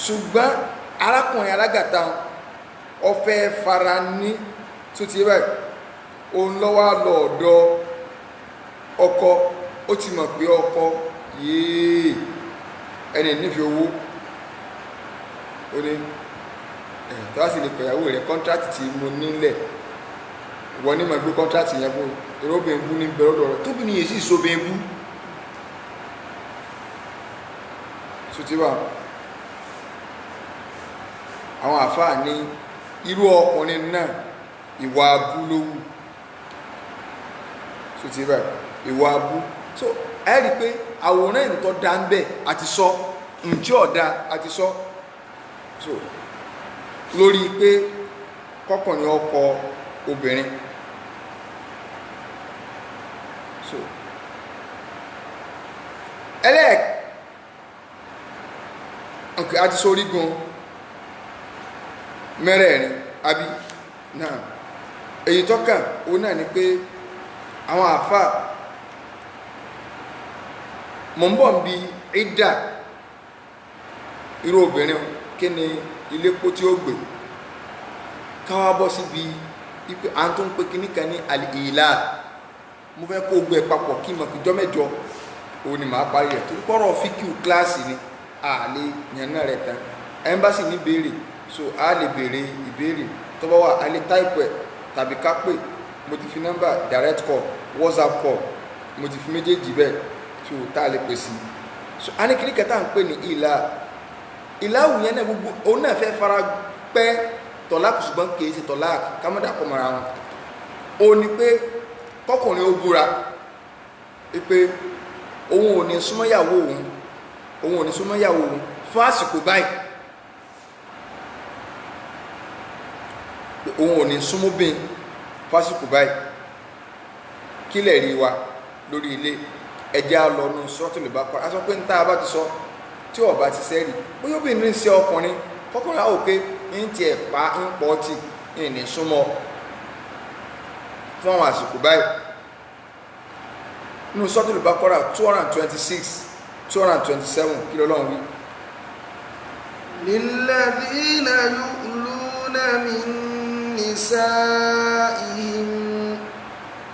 ṣùgbọ́n arákùnrin alágàtà ọfẹ́ fara ní tó ti báyìí òun lọ́wọ́ lọ ọ̀dọ̀ ọkọ ó ti mọ̀ pé ọkọ yéé ẹni nífẹ̀ẹ́ owó ó ní tó wá sí lè pẹ̀yàwó rẹ̀ kọ́ntrátì tí mo nílẹ̀ wọ́n ní ma gbé kọ́ntrátì yẹn fún ìrọ́bìn bú ní bẹ̀rẹ̀ ọ̀dọ̀ rẹ̀ tóbi ní èsì ìṣòbìn bú ṣùtíwà àwọn àfáà ní irú ọkùnrin náà ìwà abú ló wù ṣùtíwà ìwà abú so ẹ rí pé àwòrán ìtọ́ dá ń bẹ̀ àti sọ ǹjẹ́ ọ̀dá àti sọ so lórí pé kọkùnrin ọkọ obìnrin so okay àti sọ orígun mẹ́rẹ̀ẹ̀rin àbí náà èyí tọ́kà òun náà ni pé àwọn àfà mọ̀ ń bọ̀ ń bi ìdá irú obìnrin kí ni ilé pó tí ó gbé káwá bọ́ síbi ipé à ń tó ń pé kíní kan ní àlìlá mo fẹ́ kó gbé papọ̀ kí mọ̀ kíjọ́ mẹ́jọ òun ni màá parí rẹ̀ torí pọ́rọ̀ fíkìú kíláàsì ni a lè yànnà rẹ̀ tán ẹ́mbásì ní béèrè so a lè béèrè ìbéèrè tó bá wà a lè táìpù ẹ̀ tàbí ká pè mo ti fi nọ́mbà direct call WhatsApp call mo ti fi méjèèjì bẹ́ẹ̀ so tá a lè pè sí so a ní kíní kẹta ń pè ní ìlàwù yẹn náà gbogbo òun náà fẹ́ fara pẹ́ tọ́láàkù ṣùgbọ́n kìí ṣe tọ́láàkù kámọ́dà kọmọra wọn ó ní pé kọkùnrin ó búra pé òun ò ní súnmọ́ ìyàwó òun ò ní súnmọ́ ìyàwó òun fún àsìkò báyìí, òun ò ní súnmọ́ bíi fún àsìkò báyìí. Kí lẹ̀ rí wa lórí ilé ẹja lọ́nu Suratul Baqara? A sọ pé níta bá ti sọ tí ọba ti sẹ́rì bóyá obìnrin sí ọkùnrin kọkùnrin á wò pé ń tiẹ̀ pa ń pọ̀ tì ń ní súnmọ́ fún àwọn àsìkò báyìí. Nínú Suratul Baqara 226 227 kí lọ́lọ́run wí. Lilladhina yu'luna min nisa'ihim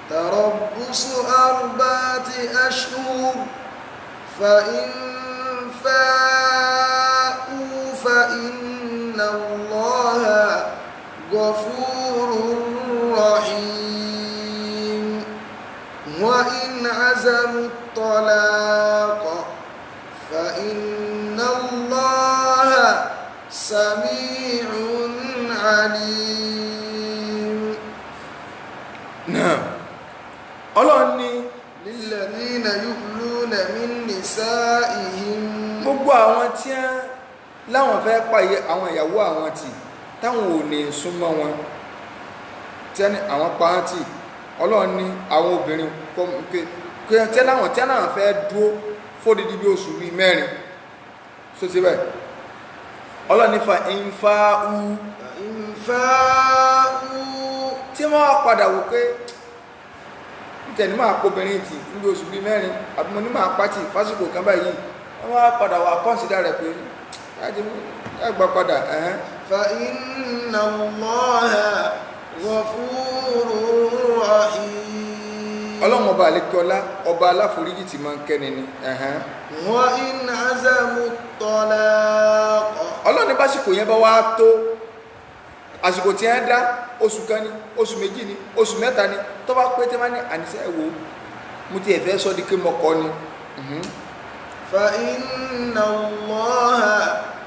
tarabbusu 4 ashhur fa in fa'u fa inna Allaha ghafurur rahim wa in 'azamu at-talaqa fa inna Allaha sami'un 'alim. Náà Ọlọ́run ní lilladhina yu'luna min nisa'ihim, gbogbo àwọn tí láwọn fẹ́ pàyẹ àwọn ìyàwó àwọn tì táwọn ò ní súnmọ́ wọn tí àwọn pa á tì. Ọlọ́run ní àwọn obìnrin tí láwọn fẹ́ dúró fódìdí bí oṣù bíi 4 so ti bẹ́ẹ̀. Ọlọ́run ní fa ìfáàú tí wọ́n wá padà wò pé ìtẹ̀ní máa kó obìnrin tì níbi oṣù bíi 4 àbí mo ní máa pàtì fásitì kan báyìí, wọ́n wá padà wà kọ́nsídà rẹ̀ pé ẹgbà padà fa inna Allaha ghafurur rahim. Ọlọ́run ọba àlékọ́lá ọba aláforíjì tí máa ń kẹ́ni ni. wa in 'azamu at-talaqa, Ọlọ́run ní básìkò yẹn bá wá tó àsìkò tí ẹ dá oṣù kan ní oṣù méjì ní oṣù mẹ́ta ní tó bá pé tí wọ́n ní àníṣẹ́ ẹ̀wò mo ti ẹ̀fẹ́ sọ di pé mọ́kọ́ ni. fa inna Allaha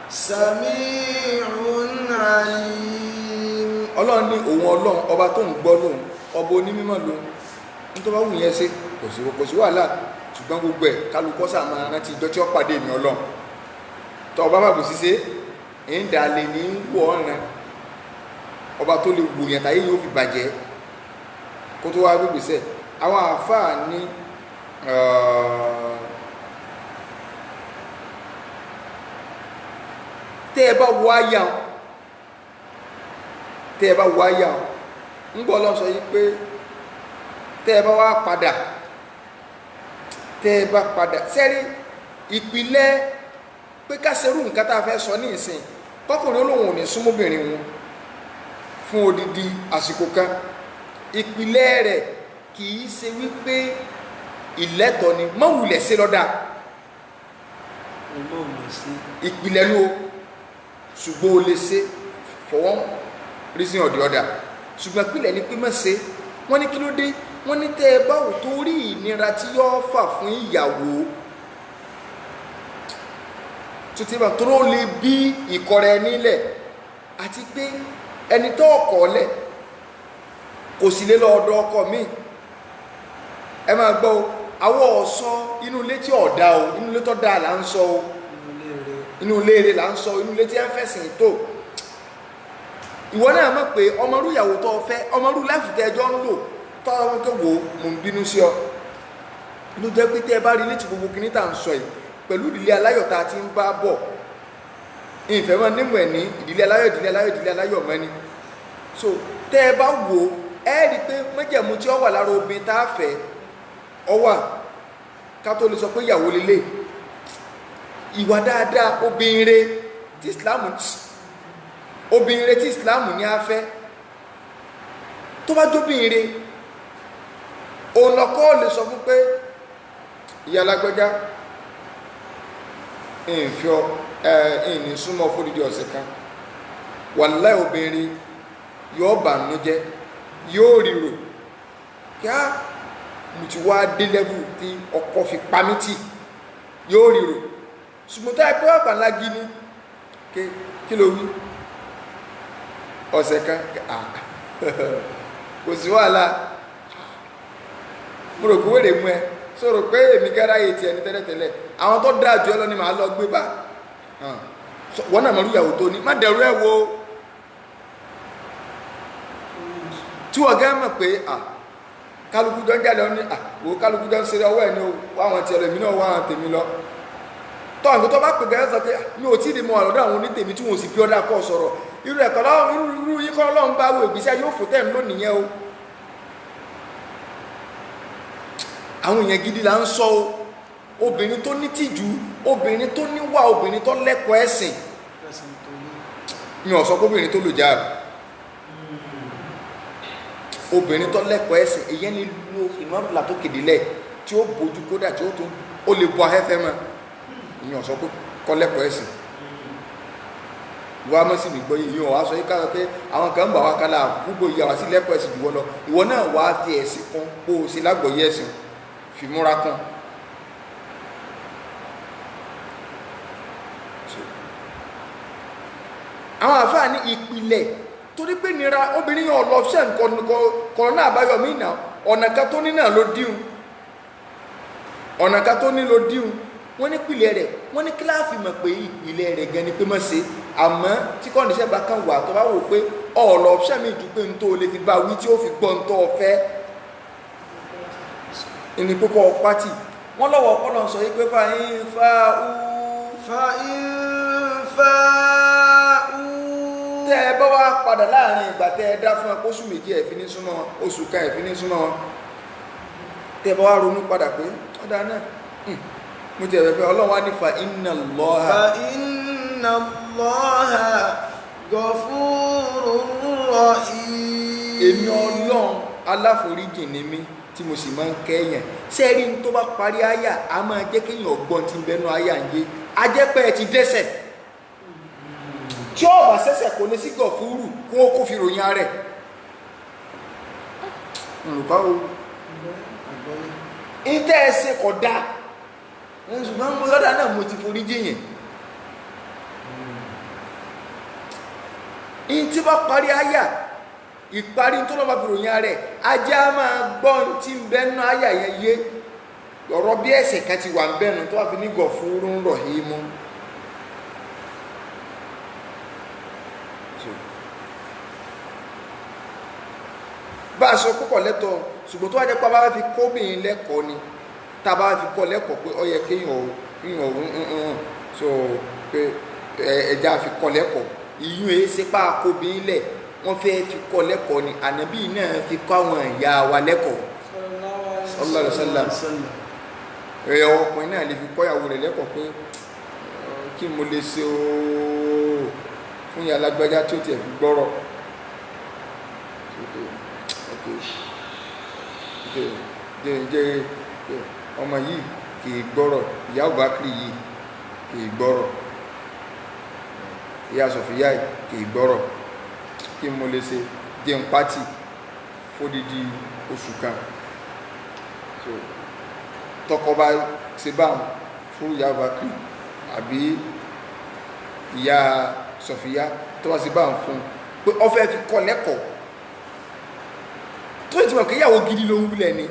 sami'un 'alim. Ọlọ́run ní òun Ọlọ́run ọba tó ń gbọ́ lóhun ọba onímọ̀ lóhun ní tó bá wù yẹn ṣe kò sí wàhálà, ṣùgbọ́n gbogbo ẹ̀ kálukọ́ sáà máa rántí ìjọ tí ó pàdé mi Ọlọ́run tó ọba bàbù ṣiṣẹ́ ń dà lè ní wọ̀ ọ̀ràn ọba tó lè wò yẹn táyé yóò fi bàjẹ́ kó tó wá gbégbèsè. Àwọn àáfàá ní tẹ́ ẹ bá wọ àyà ń gbọ́ lọ sọ yìí pé tẹ́ ẹ bá wá padà sẹ́rí ìpìlẹ̀ pé ká ṣerú nǹkan tá a fẹ́ sọ ní ìsìn kọkùnrin olóhùn ò ní súnmọ́bìnrin wọn fún odidi àsìkò kan, ìpìlẹ̀ rẹ̀ kìí ṣe wípé ìlẹ́tọ̀ ni mọ́wùlẹ̀ sí lọ́dà ìpìlẹ̀ ló ṣùgbọ́n o lè ṣe for one reason or the other, ṣùgbọ́n ìpìlẹ̀ ni pé má ṣe. Wọ́n ní kí ló dé? Wọ́n ní tẹ́ ẹ báwo torí ìnira tí yóò fà fún ìyàwó tó ti bá tó ló lè bí ìkọrẹ nílẹ̀ àti pé ẹni tó ọkọ̀ lẹ̀ kò sì lé lọ́ọ̀dọ̀ ọkọ míì. Ẹ máa gbọ́ o, àwọ̀ ọ̀sọ́ inú ilé tí ọ̀dá o, inú ilé tó dáa là ń sọ o, inú ilé rẹ̀ là ń sọ, inú ilé tí ẹ ń fẹ̀sìn tó. Ìwọ náà mọ̀ pé ọmọrú ìyàwó tó fẹ́, ọmọrú láfìtẹ́ ẹjọ́ ń lò tọ́wọ́n tó wò mò ń bínú sí ọ. Ló jẹ́ pé tẹ́ ẹ bá rí létí gbogbo kìíní tá à ń sọ yìí pẹ̀lú ìdílé aláyọ̀ tá a ti ń bá bọ̀, ìfẹ́ mọ́ nímọ̀ ẹ̀ ní ìdílé aláyọ̀ mọ́ni. So tẹ́ ẹ bá wò ẹ rí pé májẹ̀mú tí ó wà lára obìnrin tá a fẹ́ ọ wà ká tó lè sọ pé ìyàwó lélẹ̀. Ìwà dáadáa obìnrin tí Islam ní a fẹ́ tó bá jóbìnrin òun lọ́kọ́ lè sọ fún pé ìyá alágbẹ́já ìní súnmọ́ fódìdí ọ̀sẹ̀ kan, wàláhì obìnrin yóò bànújẹ́ yóò ríro kí á mo ti wá dé lẹ́bù tí ọkọ fi pamítì yóò ríro. Ṣùgbọ́n tá ẹgbẹ́ ọ̀pá lági ní kí ló wí ọ̀sẹ̀ kan kò sí wàhálà mo rò kó wèrè mú ẹ sọ̀rọ̀ pé èmi gẹ́rà yìí tiẹ̀ ní tẹ́lẹ̀tẹ́lẹ̀ àwọn tó dáa jù ẹ lọ ni màá lọ gbé bá wọ́n náà mọ̀lú ìyàwó tó ní má dẹ̀rú ẹ̀ wo tí wọ́n gẹ́ mọ̀ pé kálukú jọ ń jáde ọ́ ní wo kálukú jọ ń ṣeré ọwọ́ ẹ̀ ní àwọn tiẹ̀ lọ èmi náà wá àwọn tèmi lọ tọ́ọ̀nù tó bá pè gẹ́gẹ́ sọ pé mi ò tí ì di mọ àlọ́dọ̀ àwọn onítèmi tí wọ́n sì bí ọ́dà kọ́ sọ̀rọ̀ irú ẹ̀kọ́ irú yín kọ́ lọ́n bá wo ìgbésẹ̀ yóò fò tẹ́ẹ̀m lónìí yẹn o àwọn èèyàn gidi là ń sọ o obìnrin tó ní tìjú obìnrin tó níwà obìnrin tó lẹ́kọ̀ọ́ ẹ̀sìn mi ò sọ pé obìnrin tó lò jáàbù obìnrin tó lẹ́kọ̀ọ́ ẹ̀sìn ìyẹn ni lo ìmọ̀rùlà tó kéde lẹ̀ tí ó bójú kódà tí ó lè bu ahẹ́fẹ́ mọ́ ìyẹn sọ pé kọ́lẹ́kọ̀ọ́ ẹ̀sìn wọ́n á mọ́ sí mi gbọ́ ìyẹn wàá sọ yìí ká sọ pé àwọn kan ń bà wá kálá gbogbo ìyá wa sí lẹ́kọ̀ọ́ ẹ̀sìn jùwọ́ lọ ìwọ náà wàá fi ẹ̀sìn kan kó o sí lágbọ̀ọ́yé ẹ̀sìn fi múra kan. àwọn àfáà ní ìpìlẹ̀ torí pé nira obìnrin yẹn lọ ṣẹ́ nǹkan kọ̀ọ̀nà àbáyọ mí nà ọ̀nà kan tó ní náà ló díhun ọ̀nà kan tó ní ló díhun wọ́n ní ìpìlẹ̀ rẹ̀ wọ́n ní kíláàfì mọ̀ pé ìpìlẹ̀ rẹ̀ gan ni pé mọ̀ sí àmọ́ tí kọ́ndíṣẹ́ bá kàn wà tó bá wò pé ọ̀lọ́ ṣẹ́ mi jù pé n tó lè fi bá wí tí ó fi gbọ́ n tó fẹ́ ẹni púpọ̀ pátì wọ́n lọ́wọ́ ọpọlọ sọ yí pé fàáyín tẹ́ ẹ bá wá padà láàrin ìgbà tẹ́ ẹ dá fún ẹ kóṣù méjì ẹ fi ní súnmọ́ wọn oṣù kan ẹ fi ní súnmọ́ wọn tẹ́ ẹ bá wá ronú padà pé ọ̀dà náà mo ti ẹ̀fẹ̀ ọlọ́run wá ní fa inna Allaha ghafurur rahim èmi ọlọ́run aláforíjì ni mí tí mo sì máa ń kẹ́yàn sẹ́rí tó bá parí àyà a máa jẹ́ kéèyàn ọgbọ́n tí ń bẹnu àyà ń yé a jẹ́ pé ẹ ti dẹ́ṣẹ̀ tí ó bá ṣẹ̀ṣẹ̀ kò ní sí gọ̀fúrù kó fi ròyìn rẹ̀ nǹkan o ìtẹ́ ẹsẹ̀ kọ̀ dáa ṣùgbọ́n mo lọ́dà náà mo ti forí jìyàn in tí bá parí àyà ìparí tó lọ́ba fi ròyìn rẹ̀ ajá máa gbọ́n tí ń bẹ́nu àyà yẹn yé ọ̀rọ̀ bí ẹ̀ṣẹ̀ kan ti wà ń bẹ́nu tó wà fi ní gọ̀fúrún rahimu bá a sọ púpọ̀ lẹ́tọ̀ ṣùgbọ́n tó wá jẹ́ pé a bá fi kóbìnrin lẹ́kọ̀ọ́ ni tá a bá fi kọ́ lẹ́kọ̀ọ́ pé ó yẹ kéèyàn so pé ẹja fi kọ́ lẹ́kọ̀ọ́ ìyún èyí ṣe pa kóbìnrin lẹ̀ wọ́n fẹ́ fi kọ́ lẹ́kọ̀ọ́ ni ànábì náà fi kọ́ àwọn ìyá wa lẹ́kọ̀ọ́ sallallahu alaihi wasallam ẹ̀yọ ọkùnrin náà lè fi kọ́ ìyàwó rẹ̀ lẹ́kọ̀ọ́ pé kí mo lè ṣe ooo fún ìyá alágbájá tó tiẹ̀ fi gbọ́rọ̀ ọmọ yìí kìí gbọ́rọ̀ ìyá Abubakar yìí kìí gbọ́rọ̀ ìyá Sọfíyà kìí gbọ́rọ̀ kí mo lè ṣe jẹun pátì fódìdí oṣù kan tọkọ bá ṣe bá fún ìyá Abubakar àbí ìyá Sọfíyà tó bá ṣe bá fún pé ó fẹ́ fi kọ́ lẹ́kọ̀ọ́ tó ti mọ̀ kí ìyàwó gidi ló ń wúlẹ̀ ni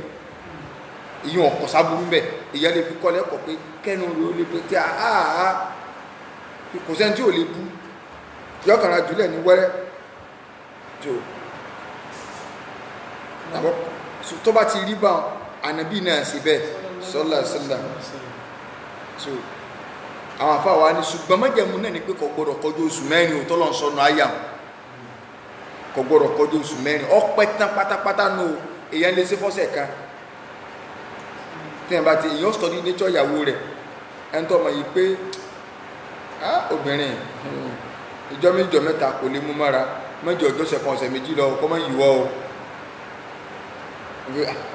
ìyàn ọ̀pọ̀ sáburú bẹ̀ ìyá lè fi kọ́ lẹ́kọ̀ọ́ pé kẹ́nu rẹ̀ ó lè pé tí àá kò sẹ́ni tí ò lè bú yọ́kànlá jùlẹ̀ ní wẹ́rẹ́ tó bá ti rí bá ànábì náà sí bẹ́ẹ̀ sallallahu alaihi wasallam so àwọn àfáà wa ní ṣùgbọ́n májẹ̀mú náà ni pé kò gbọ́dọ̀ kọjú oṣù mẹ́rin ò tọ́lọ́ sọnù àyà kò gbọ́dọ̀ kọjú oṣù mẹ́rin ọpẹ́ tán pátápátá nù èèyàn lè ṣe fọ́sẹ̀ kan tí wọ́n bá ti èèyàn study nature ìyàwó rẹ̀ ẹni tó mọ̀ yìí pé obìnrin ìjọ méjì mẹ́ta kò lè mú mára mẹ́jọ ọjọ́ ṣẹ̀kan ọ̀sẹ̀ méjì lọ kọ́ mọ́ yìíwọ́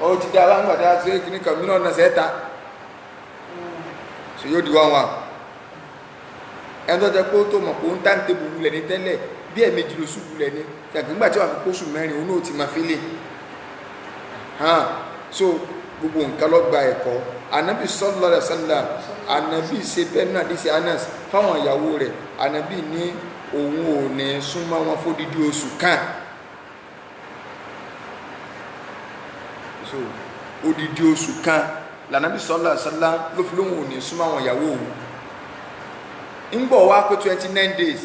o ó ti dá aláǹgbà tí a ṣe kíní kan mílíọ̀nù náà sẹ́ta ṣe yóò di wá wọn ẹni tó jẹ́ pé ó tó mọ̀ pé ó ń tá ń tẹ́bù wulẹ̀ ní tẹ́lẹ̀ bí ẹ̀mejì ló ṣubú lẹ̀ ní kàkiri nígbà tí wàá fi kóṣù mẹ́rin òun náà ti máa fi lè so gbogbo nǹkan ló gba ẹ̀kọ́ anabi sallallahu alaihi wasallam anabi ṣe bẹ́ẹ̀ náà díṣe Anas fáwọn ìyàwó rẹ̀ anabi ní òun ò ní súnmọ́ wọn fódìdí oṣù kan so odidi oṣù kan l'Ànábì sallallahu alaihi wasallam ló fi lóhùn òní súnmọ́ àwọn ìyàwó òun ń bọ̀ wá pé 29 days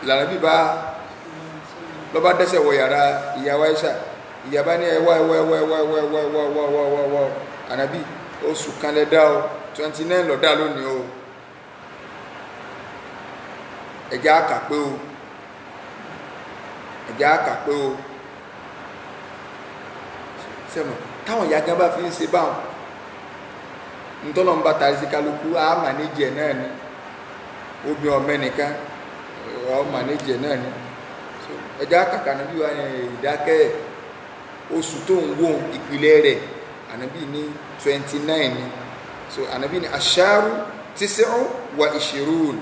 l'Ànábì bá lọ́ba dẹ́sẹ̀ wọ yàrá ìyàwó Aisha ìyàbá ní ẹwà Ànábì oṣù kan lẹ́dá o 29 lọ́dá lónìí o ẹ̀já àkàpé o ẹ̀já àkàpé o sẹ́mọ̀ táwọn ìyá gan bá fi ń ṣe báwọn ntọ́nà ń bá tàrí sí kálukú á mànéjì ẹ̀ náà ni obì ọ̀mẹ́ nìkan ọ̀ mànéjì ẹ̀ náà ni ẹ̀já àkàkà níbi wà ní ìdákẹ́ oṣù tó ń wò ìpìlẹ̀ rẹ̀ Ànábì ní 29 ni so Ànábì ní aṣááru tísírù wà ìṣirún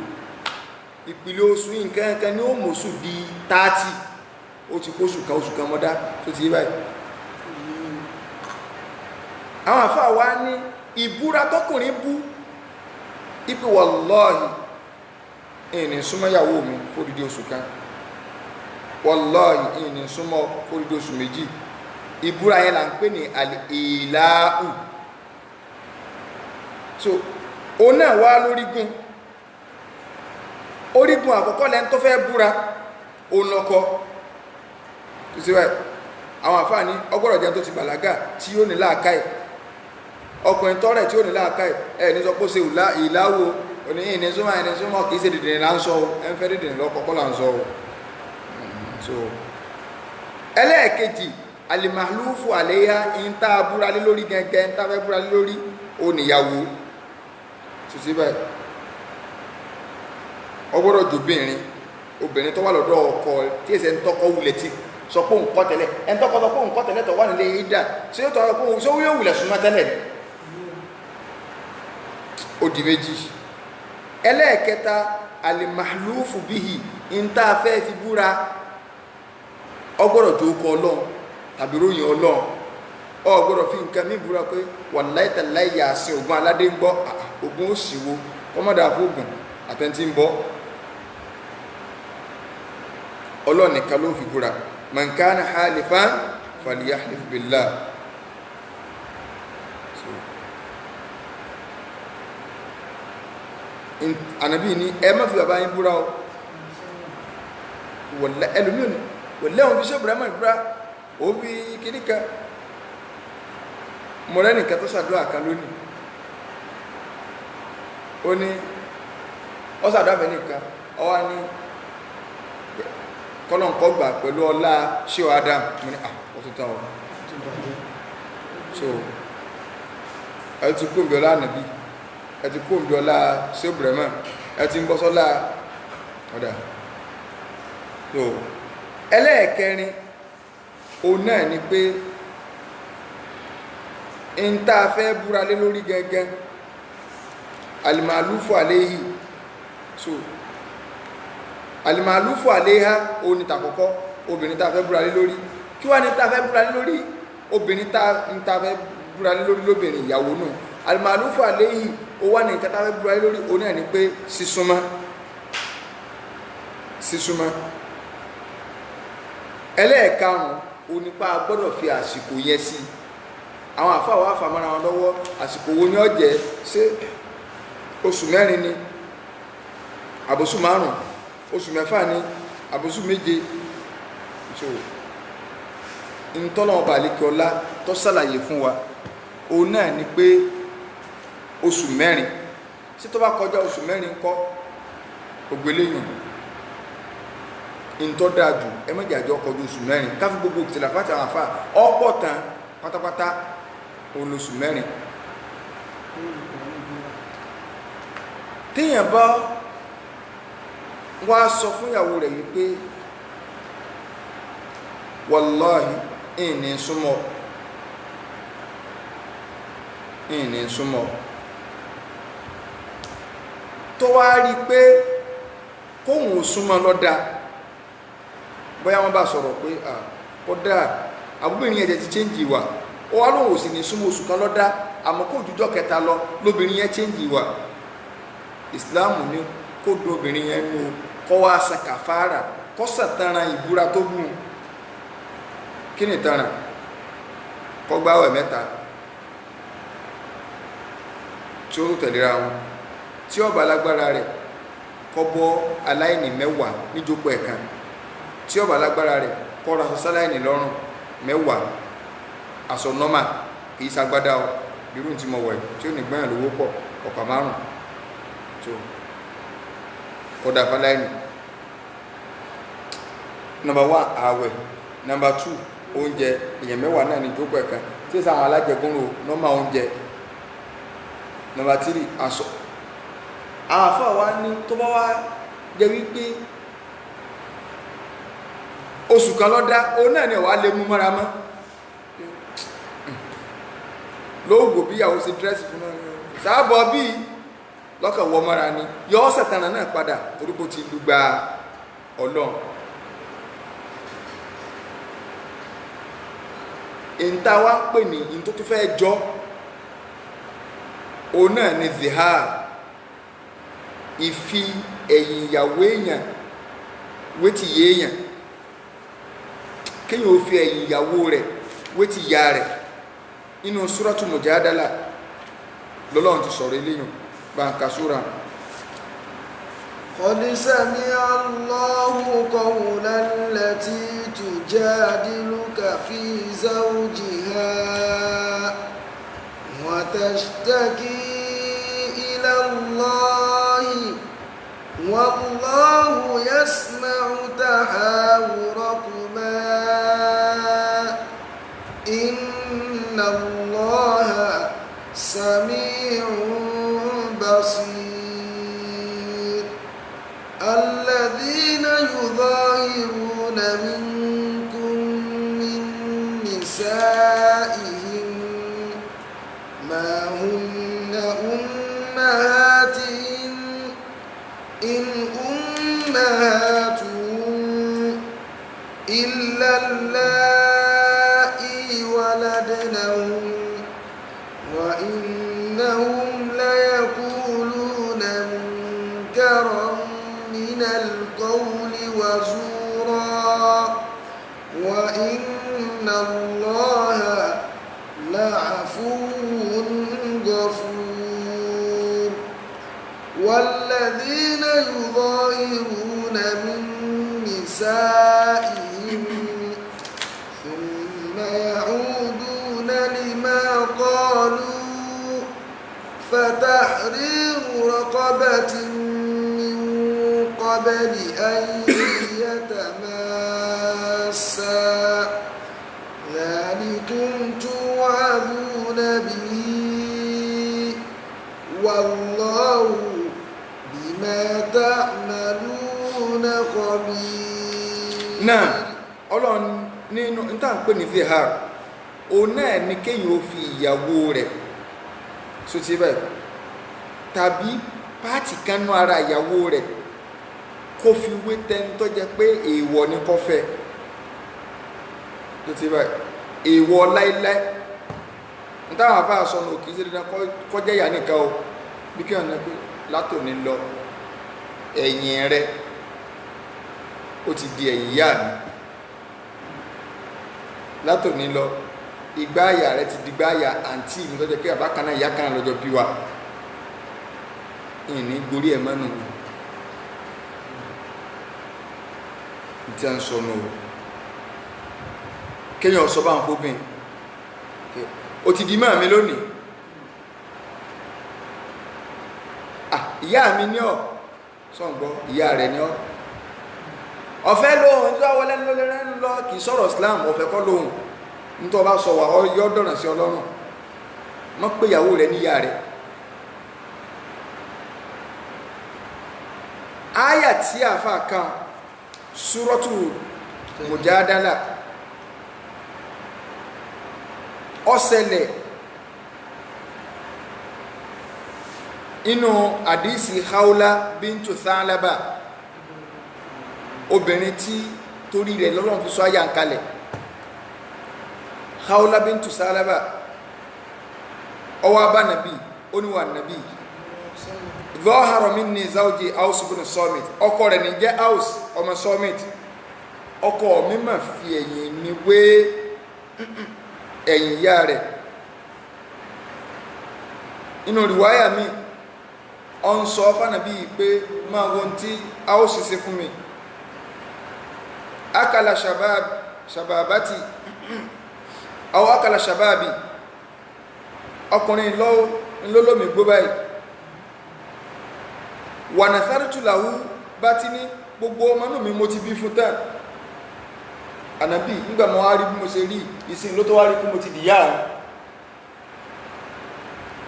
ìpìlẹ̀ oṣù nǹkan kan ní ó mọ̀ọ́sù di 30 ó ti kó oṣù kan mọ́dá tó ti yí báyìí àwọn àfáà wá ní ìbúra tọkùnrin bú ipi wallahi ìní súnmọ́yàwó mi fódìdí oṣù kan wallahi ìní súnmọ́ fódìdí oṣù méjì ìbúra yẹn là ń pè ní al-ìlàú so ó náà wá lórígun orígun àkọ́kọ́ lẹ́ni tó fẹ́ búra òun lọ́kọ tó sì wáyé àwọn àfáà ní ọgbọ́dọ̀ jẹ́ tó ti bàlágà tí ó ní làákàyè ọkùnrin tọ́rẹ̀ tí ó ní làákàyè ẹ̀ ní sọ pé ó ṣe ìláwó òní ìní súnmọ́ kìí ṣe dìdìrín là ń sọ o ẹ̀ ń fẹ́ dìdìrín lọ́kọ̀ọ́kọ́ là ń sọ o so ẹlẹ́ẹ̀kejì alimahlufu àléyá ń tá a búra lé lórí gẹ́gẹ́ ń tá a fẹ́ búra lé lórí ó níyàwó títí báyìí ọgbọ́dọ̀ jòbìnrin obìnrin tó wà lọ́dọ̀ ọkọ tí èsẹ̀ ń tọ́kọ wulẹ̀ tí sọ pé òun kọ́ tẹ́lẹ̀ ẹ̀ ń tọ́kọ sọ pé òun kọ́ tẹ́lẹ̀ tó wà nílé ìdá tí ó tọ́ pé òun sọ yóò wulẹ̀ súnmọ́ tẹ́lẹ̀ ó di méjì ẹlẹ́ẹ̀kẹta alimahlufu bihi ń tá a fẹ́ fi búra ọgbọ́dọ̀ tó kọ ọlọ́run tàbí ròyìn ọlọ́run ọgbọ́dọ̀ fi nǹkan mí búra pé wallahi tallahi Yásìn ògùn aládé ń gbọ́ ògùn ó sì wo kọ́mọ́dà fóògùn àtẹ́ntí ń bọ́ ọlọ́run nìkan ló fi búra man kana halifan falyahlif billah Ànábì ní ẹ má fi bàbá yín búra o wọ̀lẹ́ ẹlòmíràn wọ̀lẹ́ òun fi ṣe Ibrahim ìbúra ó fi kíní kan mọ̀rẹ́ nìkan tó ṣàdúrà kan lónìí ó ní ó ṣàdúrà fẹ́ nìkan ó wá ní kọ́lọ̀nkọ́ gbà pẹ̀lú ọlá ṣíò Adam mo ní ọ̀tútà ọ̀ so ẹ ti kó ń bí ọlá Ànábì ẹ ti kó ń bí ọlá ṣíò Ibrahim ẹ ti ń bọ́ sọ́lá ọ̀dà so ẹlẹ́ẹ̀kẹrin òun náà ni pé ń tá a fẹ́ búra lé lórí gẹ́gẹ́ alimalufu aléhi so alimalufu aléha òun ni tàkọ́kọ́ obìnrin tá a fẹ́ búra lé lórí kí wá ní tá a fẹ́ búra lé lórí obìnrin tá a fẹ́ búra lé lórí lóbìnrin ìyàwó náà alimalufu aléhi ó wá ní nǹkan tá a fẹ́ búra lé lórí òun náà ni pé sísúnmọ́ ẹlẹ́ẹ̀karùn-ún onípa gbọ́dọ̀ fi àsìkò yẹn sí àwọn àfáà wà fàmọ́ra wọn lọ́wọ́ àsìkò wo ni ó jẹ́ ṣé oṣù mẹ́rin ni àbòsù márùn oṣù mẹ́fà ni àbòsù méje so ntọ́nà ọba àlekè ọlá tó ṣàlàyé fún wa òun náà ni pé oṣù mẹ́rin ṣé tó bá kọjá oṣù mẹ́rin kọ́ ògbéléyìn ntọ́ dáa jù ẹ méjì àjọ kọjú oṣù mẹ́rin káfí gbogbo ìtìlá fàtí àwọn àfà ọ̀pọ̀ tán pátápátá òun oṣù mẹ́rin téèyàn bá wá sọ fún ìyàwó rẹ̀ wípé wàláhì ìní súnmọ́ tó wá rí pé kóhùn ò súnmọ́ lọ́dá bóyá wọ́n bá sọ̀rọ̀ pé kódà àbúbìnrin yẹn ti change ìwà ó wá lóhùn sí ní súnmọ́ oṣù kan lọ́dá àmọ́ kó òjújọ́ kẹta lọ lóbìnrin yẹn change ìwà ìsìláàmù ní kó dùn obìnrin yẹn nù kọ́ wá san kàfàrà kọ́ sàtàrà ìbúra tó gùn kí ni ìtara kó gbààwẹ̀ mẹ́ta tí ó tẹ̀léra wọn tí ó bá lágbára rẹ̀ kó bọ́ aláìní 10 níjókòó ẹ̀kan tí ó bá lágbára rẹ̀ kó ra aṣọ sáláìní lọ́rùn 10 aṣọ nọ́mà kì í ṣagbádá o irú tí mo wọ̀ tí ó ní gbẹ́yàn lówó pọ̀ ọ̀pá 5 tó kódà fáláìní. Number 1 ààwẹ̀. Number 2 oúnjẹ èèyàn 10 náà ní ìjókòó ẹ̀kan tí ó sáwọn alájẹgúnrò nọ́mà oúnjẹ. Number 3 aṣọ. Àwọn àfáà wa ní tó bá wá jẹ́ wípé oṣù kan lọ́dá òun náà ni ọ̀wá lè mú mọ́ra mọ́ lóògbò bí ìyàwó sí dírẹ́sì fún náà sáàbọ̀ bí lọ́kàn wọ mọ́ra ni yọ ọ́sẹ̀ tánà náà padà torípò ti lùgbà Ọlọ́run. ìta wá pè ní ìtò tó fẹ́ jọ òun náà ni zihar, ìfi ẹ̀yìn ìyàwó èèyàn wétí yé èèyàn, kéèyàn ó fi ẹ̀yìn ìyàwó rẹ̀ wétí ya rẹ̀. Inú súrátù Mujadala lọ́lọ́run ti sọ̀rọ̀ eléyìn bá ń ka súra. قد سمع الله قول التي تجادلك في زوجها وتشتكي إلى الله والله يسمع تحاوركما إن الله سميع بصير. الذين يظاهرون منكم من نسائهم ما هن أمهاتهم إن أمهاتهم إلا اللائي ولدنهم وإنهم ليقولون منكرا من القول وزورا وإن الله لعفو غفور. والذين يظاهرون من نسائهم ثم يعودون لما قالوا فتحرير رقبة من قبل أن يتماسا ذلكم توعظون به والله بما تعملون خبير. náà Ọlọ́run nínú níta ń pè ní zihar òun náà ni kéèyàn ó fi ìyàwó rẹ̀ sotí bẹ́ẹ̀ tàbí pàtì kanú ara ìyàwó rẹ̀ kó fi wé tẹ́ntọ́ jẹ́ pé èèwọ̀ ní kọfẹ́ sotí bẹ́ẹ̀ èèwọ̀ láíláí nítawọn àfáà sọnù òkè sí dandan kọjá ìyá nìkan o bí kí ọ̀nà pé látòní lọ ẹ̀yìn rẹ̀ ó ti di ẹ̀yìn ìyá mi látòní lọ ìgbà àyà rẹ̀ ti di gbáyà àǹtí mi tó jẹ́ pé àbákaná ìyá kan lọ́jọ́ bí wa ìní gorí ẹ̀ mọ́nù tí a ń sọ nù kéèyàn sọ bá ń fóbìn ó ti di máa mi lónìí ìyá mi ní ọ̀ sọ́ǹgbọ́ ìyá rẹ̀ ní ọ́ ọ̀fẹ́ lóhun tí wọ́n lẹ́nu lọ kì í sọ̀rọ̀ Islam ọ̀fẹ́ kọ́ lóhun nítorí ọba sọ wà yọ́ dọ̀nà sí Ọlọ́run mọ́ pé ìyàwó rẹ̀ níyà rẹ̀. áyà tí àfà kan súrọ́tù Mujadala ó ṣẹlẹ̀ inú àdísì Khawla bintu Thalaba obìnrin tí torí rẹ̀ lọ́lọ́run fi sọ áyà ń kalẹ̀. Khawla bintu Thalaba ọwọ́ abá nàbí oníwà nàbí dhahara minni zawji Aws ibn Samit ọkọ rẹ̀ ní jẹ́ Aws ọmọ Samit ọkọ mi mà fi ẹ̀yìn mi wé ẹ̀yìn ìyá rẹ̀. Inú rìwáyà mi ọ ń sọ fánàbí pé máa wọn tí a ó ṣiṣẹ́ fún mi. Akala ṣàbàbátì àwọn akala ṣàbàbí ọkùnrin lọ́lọ́mì gbó báyìí. Wà nà sárùtùláwú bá ti ní gbogbo ọmọnú mi mo ti bí fún tán. Ànàbí nígbà mọ́ wá rí bí mo ṣe rí ìsìn ló tó wá rí bí mo ti dìyà rẹ̀.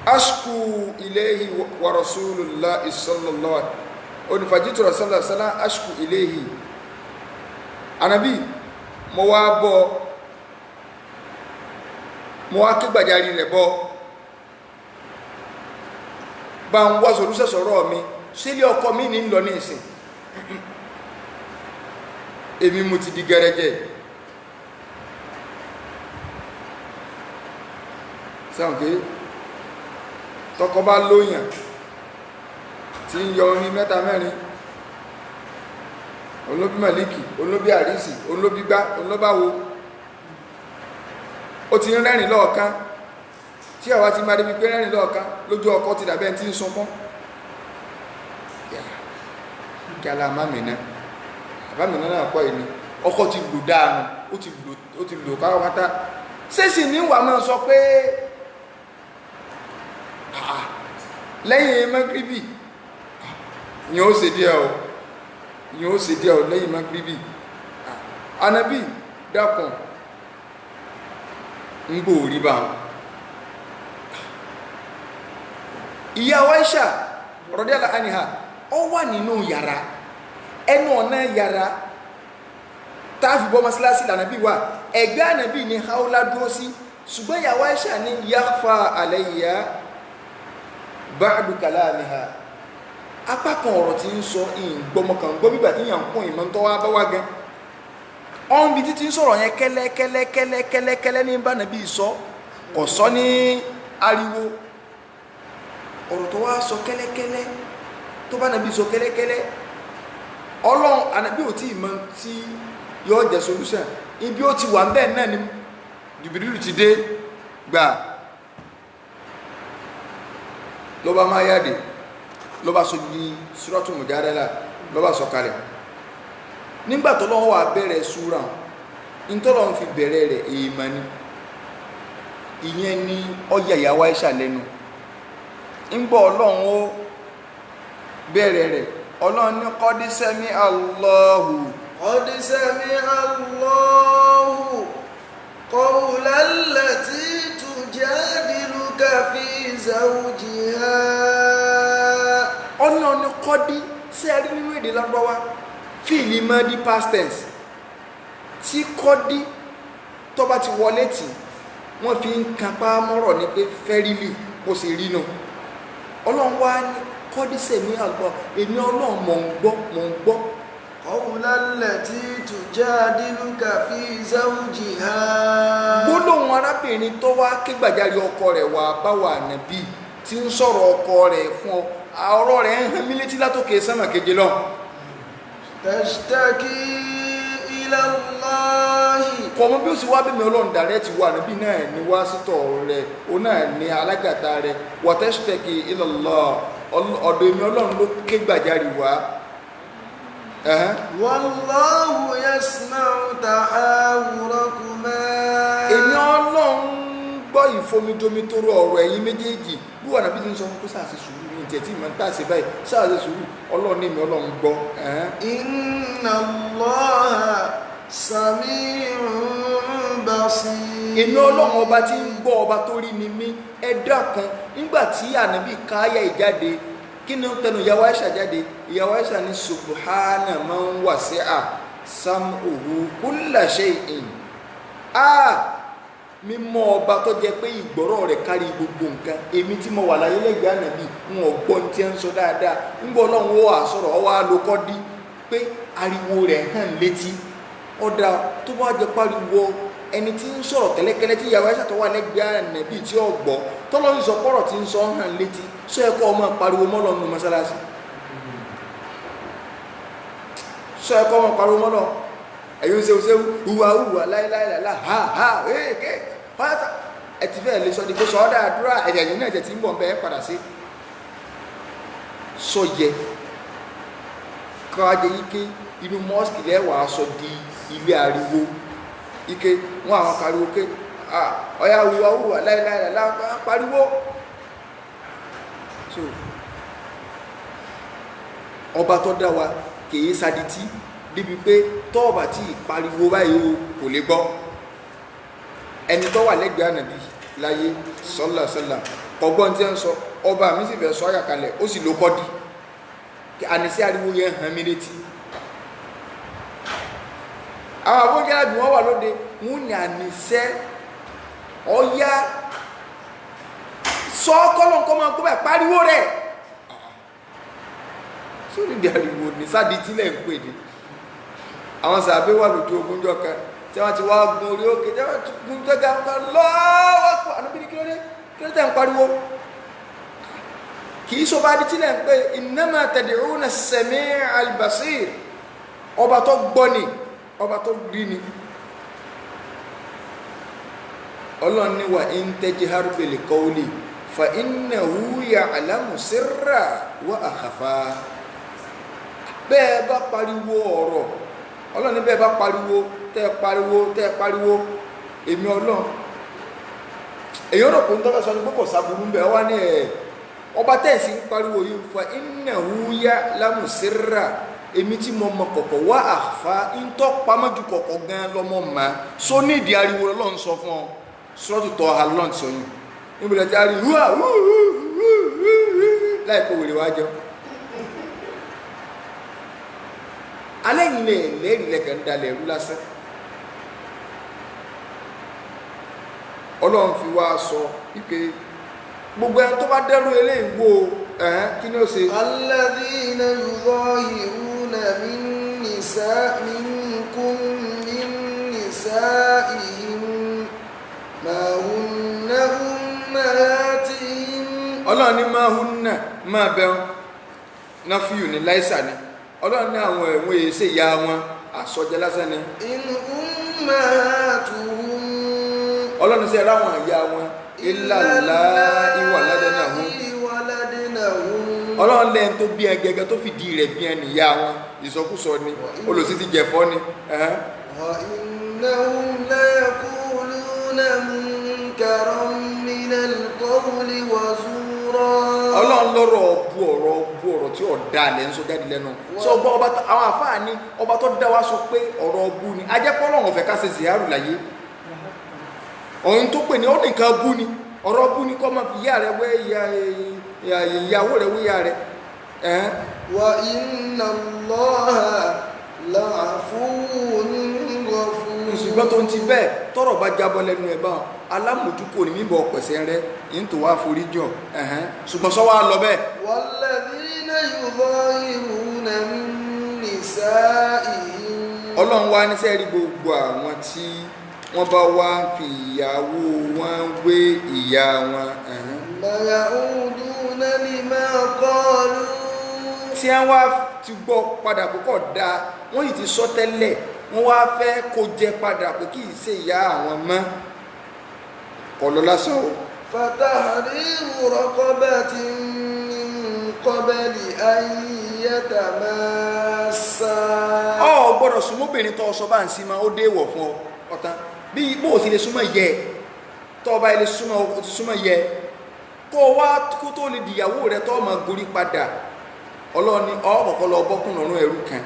Ashku ilayhi wa rasulullahi sallallahu alaihi onífàjítù rasulullah sallallahu ashku ilayhi. Ànàbí mo wá bọ́ mo wá kí gbàjárí rẹ̀ bọ́ bá ń wá solúṣẹ́ sọ̀rọ̀ mi sílé ọkọ mi ní lọ ní ìsìn èmi mo ti di gẹ́rẹ́jẹ́ sáwọn kí tọkọ bá lóyàn tí ń yọ orin mẹ́ta mẹ́rin olóbi màlíkì olóbi àrísì olóbi gbá olóbáwo ó ti ń rẹ́rìn lọ́ọ̀kan tí àwa ti máa débi pé rẹ́rìn lọ́ọ̀kan lójú ọkọ ti dàbẹ́ tí ń sunkún kí aláàmámìnà àbámìnà náà kọ́ ẹni ọkọ ti lò dáa ó ti lò káwọ́ pátá sẹ́sì ní wà máa sọ pé lẹ́yìn magribi yíò ṣe díẹ̀ o lẹ́yìn magribi Ànábì dákun ń gbò rí bá ìyá Aisha radiyallahu anha ó wà nínú yàrá ẹnu ọ̀nà yàrá táàfi bọ́ mọ́sálásí l'Ànábì wà ẹgbẹ́ Ànábì ní haúlá dúró sí ṣùgbọ́n ìyá Aisha ní yakhfa alayya ba'du kalamiha apá kan ọ̀rọ̀ tí ń sọ ìgbọmọkàn gbọ́ bígbà tí yàn kún ìmọ̀ tó wá bá wá gan ọ́n bí títí ń sọ̀rọ̀ yẹn kẹ́lẹ́kẹ́lẹ́kẹ́lẹ́kẹ́lẹ́ ní bá Ànábì sọ kò sọ ní ariwo ọ̀rọ̀ tó wá sọ kẹ́lẹ́kẹ́lẹ́ tó bá Ànábì sọ kẹ́lẹ́kẹ́lẹ́ Ọlọ́run Ànábì ò tí ìmọ̀ tí yóò jẹ́ solution ibi ó ti wà ń bẹ́ẹ̀ náà ni Jibrilu ti dé gbà ló bá máa yáde ló bá sọ ní Suratul Mujadala ló bá sọ kalẹ̀ nígbà tó lọ́wọ́ wà bẹ̀rẹ̀ súra nítọ́lọ́ ń fi bẹ̀rẹ̀ rẹ̀ èèmà ni ìyẹn ni ọjà ìyàwó Aisha lẹ́nu ńgbọ́ Ọlọ́run ó bẹ̀rẹ̀ rẹ̀ Ọlọ́run ní qad sami'a Allahu قد سمع الله قول التي تجادلك في زوجها ọ̀nà ní kọ́dí sí ẹ̀rí nínú èdè Lárúbáwá fíìlì mọ́dí past tense tí kọ́dí tó bá ti wọlé tì wọ́n fi ń kápá mọ́rọ̀ ní pé fẹ́rílì kò sì rí nù Ọlọ́run wá ní kọ́dí sẹ̀mí àgbọ̀ èmi Ọlọ́run mọ̀ ń gbọ́ قول التي تجادلك في زوجها gbólóhùn arábìnrin tó wá ké gbàjarè ọkọ rẹ̀ wá bá wà Ànábì tí ń sọ̀rọ̀ ọkọ rẹ̀ fún ọ ọ̀rọ̀ rẹ̀ ń hàn mí létí látòkè sánmà keje lọ. تشتكي إلى الله kọ̀ mọ́ bí ó sì wá bẹ́ẹ̀ mi Ọlọ́run dàrẹ́ ti wà Ànábì náà ní wá sítọ̀ rẹ̀ ó náà ní alágàtà rẹ̀ wa tashtaki ila Allah ọ̀dọ̀ èmi Ọlọ́run ló ké gbàjarè wá. والله يسمع تحاوركما èmi Ọlọ́run gbọ́ ìfomidomitoro ọ̀rọ̀ ẹ̀yin méjèèjì bí wà Ànábì tí ń sọ fún kó sáàsì sùúrù ní ìtẹ̀ tí ìmọ̀ ń tàṣe báyìí sáàsì sùúrù Ọlọ́run ní èmi Ọlọ́run gbọ́. إن الله سميع بصير èmi Ọlọ́run ọba tí ń gbọ́ ọba tó rí ni mí ẹ dákun nígbà tí Ànábì káyà ìjáde kí ni ó tẹnu ìyàwó Aisha jáde ìyàwó Aisha ní subhana man wasi'a sam'uhu kulla shay'in mímọ́ ọba tó jẹ́ pé ìgbọ́rọ̀ rẹ̀ kárí gbogbo nǹkan èmi tí mo wà láyé lẹ́gbẹ̀ẹ́ Ànábì ń ọgbọ́n tí ẹ ń sọ dáadáa nígbà Ọlọ́run ó wà sọ̀rọ̀ ọwọ́ alókọ́ dí pé ariwo rẹ̀ hàn létí ọ̀dà tó bá jẹ́ pariwo ẹni tí ń sọ̀rọ̀ kẹ́lẹ́kẹ́lẹ́ tí ìyàwó Aisha tó wà lẹ́gbẹ̀ẹ́ Ànábì tí ó gbọ́ tọ́lọ́run sọ pọ́rọ̀ tí ń sọ hàn létí sọ ẹ kọ́ ọmọ pariwo mọ́ lọ́nu mọ́sálásí sọ ẹ kọ́ ọmọ pariwo mọ́ lọ ẹ̀yìn ṣe ìwà láìláìlá ha ha èké pátá ẹ ti fẹ́ lè sọ ní pé sọ́ọ́dà àdúrà ẹ̀jẹ̀ yìí náà ẹ̀jẹ̀ tí ń bọ̀ ń bẹ́ẹ̀ padà sí sọ yẹ káwájẹ ike inú mọ́sìkì lẹ́wàá sọ di ilé ariwo ike wọn àwọn kariwo ké ọ̀yà wíwá láìláìlá pariwo so ọba tó dá wa kìí sadití débi pé tọ́ọ̀bà tí ìpariwo báyìí o kò lè gbọ́ ẹni tó wà lẹ́gbẹ̀ẹ́ ànàbí láyé sọ́lá ọgbọ́n tí ń sọ ọba mi sì fẹ́ sọ àyàkalẹ̀ ó sì ló kọ́ di ànísí ariwo yẹn hàn mí létí àwọn abójára bí wọ́n wà lóde wọ́n ní àníṣẹ́ ọ̀yá sọ kọ́lọ̀kọ́ máa gbọ́ bá pariwo rẹ̀ sórí ìdí ariwo ní sáàdì tílẹ̀ ń pè ní àwọn sàbẹ́ wà lójú ogúnjọ́ kan tí wọ́n ti wá gun orí òkè tí wọ́n ti gun jẹ́gà wọn lọ́wọ́ pọ̀ ànábìrì kí ló dé tẹ̀ ń pariwo kì í sọ bá di tílẹ̀ ń pè innama tad'una as-sami' al-basir ọba tó gbọ́ ni ọba tó rí ni ọlọ́run ní wa in tajhar bil qawli fa innahu ya'lamu sirra wa akhfa bẹ́ẹ̀ bá pariwo ọ̀rọ̀ ọlọ́run ní bẹ́ẹ̀ bá pariwo tẹ́ pariwo èmi ọlọ́run èyí rò pé ń tọ́ka sọ ní púpọ̀ sábúrú bẹ́ẹ̀ wá ní ẹ̀ ọba tẹ́ẹ̀sì ń pariwo yìí fa innahu ya'lamu sirra èmi tí mo mọ kọ̀kọ̀ wá akhfa ń tọ́ pamọ́jú kọ̀kọ̀ gan lọ́mọ mà só ní ìdí ariwo ọlọ́run sọ fún ọ sọ́tù tọ́ alọ́n sọ yìí níbi lẹ́tí a rí húwà láìpẹ́ wèrè wá jẹun alẹ́yìn lè lẹ́rìí lẹ́kẹ̀ ń dalẹ̀ ẹ̀rú lásán ọlọ́run fi wá sọ wípé gbogbo ẹni tó bá dẹ́rù eléyìí wò kí ni ó ṣe. alladhina yudhahiruna minkum min nisa'ihim ma hunna ummahatihim. ọlọ́run ní máa hunna máa bẹ̀rù náà fíyù ní láìsà ni ọlọ́run ní àwọn ẹ̀wọ̀n èsè ìyá wọn àsọjẹ lásán ni. in ummahatuhum. ọlọ́run sí ẹ̀rọ àwọn ìyá wọn illa Allahi waladnahum. ọlọ́run lẹ́yìn tó bí ẹ gẹ́gẹ́ tó fìdí rẹ̀ bí ẹni ìyá wọn ìsọkúsọ ni olùsí ti jẹ̀fọ́ ni. wa innahum la yaquluna munkaran minal qawli wa zura. ọlọ́run lọ́rọ̀ bu ọ̀rọ̀ tí ọ̀dà lẹ́ ń sọ jáde lẹ́nu sọ gbọ́ ọba àwọn àfáà ní ọba tó dá wa sọ pé ọ̀rọ̀ bu ni ajẹ́pọ̀ ọlọ́run ọ̀fẹ́ ká ṣe ziyaru láyé ọ̀hún tó pè ní ó nìkan bú ni ọ̀rọ̀ bú ni kọ́ máa fi ìyá rẹ̀ wé ìyàwó rẹ̀ wé ìyá rẹ̀. wa inna Allaha la'afuwwun ghafur. ṣùgbọ́n tó ń ti bẹ́ẹ̀ tọ́rọ̀ bá jábọ́ lẹ́nu ẹ̀ báwọn alámòjúkò ní mímọ̀ ọ̀pẹ̀sẹ̀ rẹ̀ yìí tó wá forí jọ ṣùgbọ́n sọ wá lọ bẹ́ẹ̀. walladhina yudhahiruna min nisa'ihim. ọlọ́run wá ní sẹ́ẹ̀rí gbogbo àwọn tí wọ́n bá wá fi ìyàwó wọn wé ìyá wọn. ma ya'uduna lima qalu. tí wọ́n wá ti gbọ́ padà púpọ̀ dáa wọ́n yìí ti sọ tẹ́lẹ̀ wọ́n wá fẹ́ kó jẹ padà pé kì í ṣe ìyá àwọn mọ́ ọ̀lọ́ lásán o. fatahriru raqabatin min qabli an yatamassa. ọ gbọ́dọ̀ súnmọ́bìnrin tó sọ bá ń sí ma ó dé wọ̀ fún ọ ọ̀tán bí bó o sì lè súnmọ́ yẹ tó o bá lè súnmọ́ yẹ kó o wá kó tó lè dìyàwó rẹ tó o máa gorí padà ọlọ́ọ̀ni ọ̀kọ̀ọ̀kọ̀ lọ bọ́kùn lọ́rùn ẹrú kan.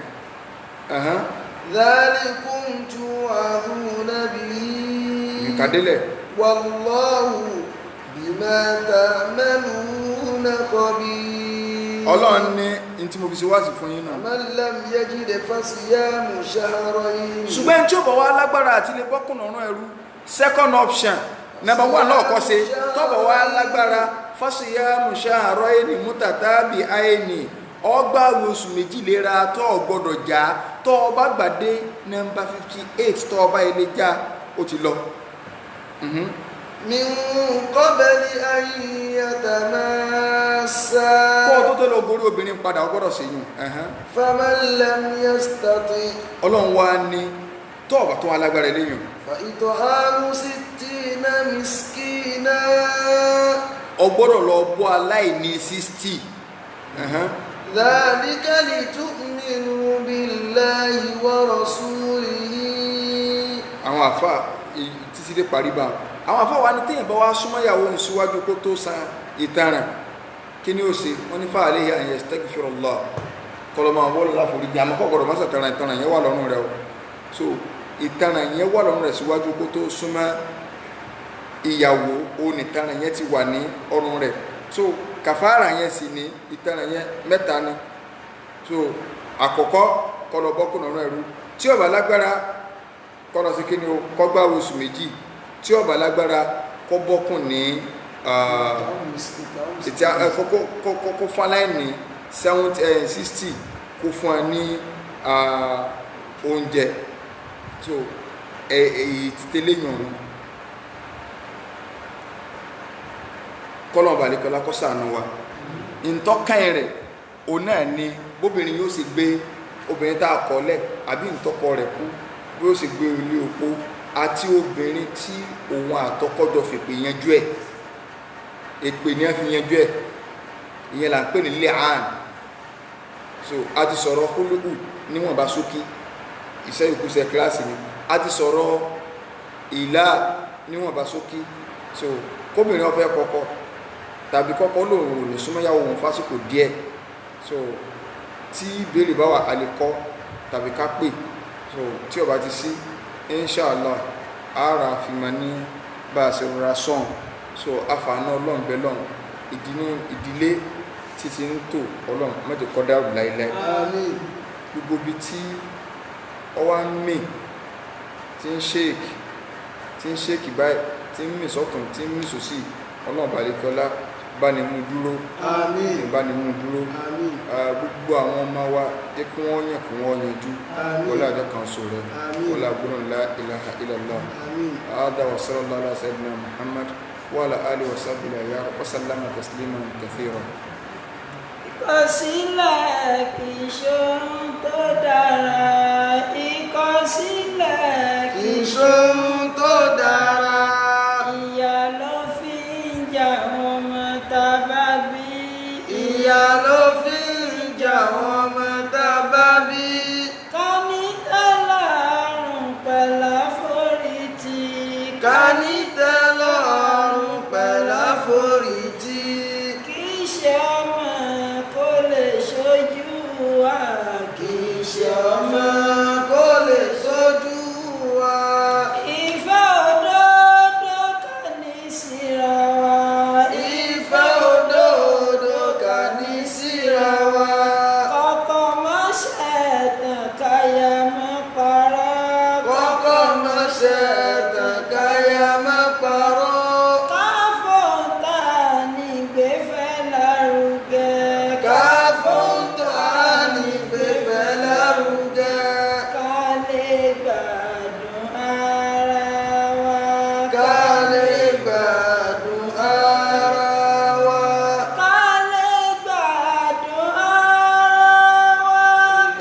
dhalikum tu'aduna bihi. nǹkan délẹ̀. wallahu bima ta'maluna khabir. ọlọ́run ní tí mo fi ṣe wáàsí fún yín náà. man lam yajid fasiyamu shahrayn. ṣùgbọ́n tí ó bọ̀ wá lágbára àti lè bọ́kùn lọ́rùn ẹrú second option number one náà kọ́ ṣe tó bọ̀ wá lágbára fasiyamu shahrayn mutatabi'aini ọgbà oṣù méjì lera tó o gbọ́dọ̀ já tó o bá gbàdé nọ́mbà 58 tó o bá ilé já ó ti lọ. min qabli an yatamassa. kó o tó lọ gorí obìnrin padà o gbọ́dọ̀ ṣèyún. faman lam yastati. ọlọ́run wá ní tó bá tó alágbára eléyìn فإطعام 60 مسكينا o gbọ́dọ̀ lọ bọ́ aláìní 60 ذلك لتؤمنوا بالله ورسوله. àwọn àfà títí dé parí bá àwọn àfà wa ní téèyàn bá wá súnmọ́ ìyàwó ní síwájú kó tó san ìtanràn kí ni ó ṣe wọ́n ní fa'alayhi an yastaghfirullah kọlọmọ àwọn olùlà foríjì àmọ́ kọ́kọ́rọ̀ mọ́sà ìtanràn yẹn wà lọ́rùn rẹ̀ o so ìtanràn yẹn wà lọ́rùn rẹ̀ síwájú kó tó súnmọ́ ìyàwó onìtanràn yẹn ti wà ní ọrùn rẹ̀ so kàfàrà yẹn sì ní ìtanràn yẹn mẹ́ta ni so àkọ́kọ́ kọlọ bọ́kùn ọ̀rọ̀ ẹ̀rú tí ó bá lágbára kọlọ sí kíni o kọgbà oṣù méjì tí ó bá lágbára kọ bọ́kùn ní kó fún aláìní 60 kó fún ẹ ní oúnjẹ so èyí títẹ́lẹ̀ yàn kọlọ̀ balẹ̀kọlá kọ́ sànú wa ìntọ́kàn rẹ̀ òun náà ni bóbìnrin yóò sì gbé obìnrin tá a kọ́lẹ̀ àbí ìtọ́kọ rẹ̀ kú bí ó sì gbé ilé opó àti obìnrin tí òun àtọkọ́jọ fèpè yanjú ẹ̀ èpè ní a fi yanjú ẹ̀ ìyẹn là ń pè ní li'an so a ti sọ̀rọ̀ húlùkù níwọ̀nba sókí iṣẹ́ ìkúsẹ̀ kíláàsì ni a ti sọ̀rọ̀ ìlà níwọ̀nba sókí so kóbìnrin ó fẹ́ kọ́kọ́ tàbí kọ́kọ́ lòun ò ní súnmọ́yàwó òun fásitì díẹ̀ so tí ìbéèrè bá wà àlekọ́ tàbí ká pè so tí ó bá ti sí inṣàlá ara fi ma ní bá a ṣe rọra sọ́n so afàánà ọlọ́run bẹ́ lọ́run ìdílé títí ń tò ọlọ́run mẹ́jọ kọ́dá rù láìláì gbogbo bí tí ọwá ń mì tí ń ṣéèkì báyìí tí ń mì sọ́tún tí ń mì sósì ọlọ́run balẹ̀kọ́lá bá ní mú dúró bá ní mú dúró gbogbo àwọn ọmọ wa jẹ́ kí wọ́n yàn kí wọ́n yanjú wọlé àjọ kan sọ rẹ̀ wọlé àgbọ̀nà la ilaha illallah ada wa sallallahu ala sayyidina muhammad wa ala alihi wa sahbihi wa sallama tasliman kathira. Ìkọ̀sílẹ̀ kì í ṣohun tó dára, ìkọ̀sílẹ̀ kì í ṣohun tó dára. Ìyà ló fi ń jà wọ́n ọmọ tá a bá bí. Ìyà ló fi ń jà wọ́n ọmọ tá a bá bí. Ká ní tẹ́lọ́rùn pẹ̀lú àforítì. Ká ní tẹ́lọ́rùn pẹ̀lú àforítì. Kì í ṣe ọmọ kó lè ṣojú wa. Kì í ṣe ọmọ kó lè ṣojú wa. Ìfẹ́ òdodo kà ní síra wa. Ìfẹ́ òdodo kà ní síra wa. Kọ́kọ́ má ṣẹ̀tàn káyà má parọ́. Kọ́kọ́ má ṣẹ̀tàn káyà má parọ́. Káfọ́ntà nígbèfẹ́ lárugẹ. Káfọ́ntà nígbèfẹ́ lárugẹ. Ká lè gbádùn ara wa. Ká lè gbádùn ara wa. Ká lè gbádùn ara wa.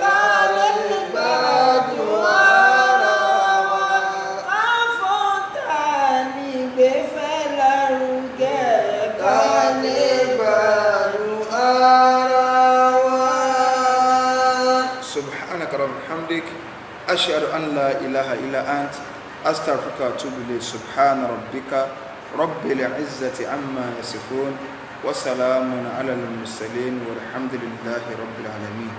Ká lè gbádùn ara wa. Káfọ́ntà nígbèfẹ́ lárugẹ. Ká lè gbádùn ara wa. subhanaka rabbil hamdik ashhadu an la ilaha illa ant astaghfiruka wa atubu ilayk subhana rabbika rabbil izzati amma yasifun wa salamun ala al mursalin walhamdulillahi rabbil alamin.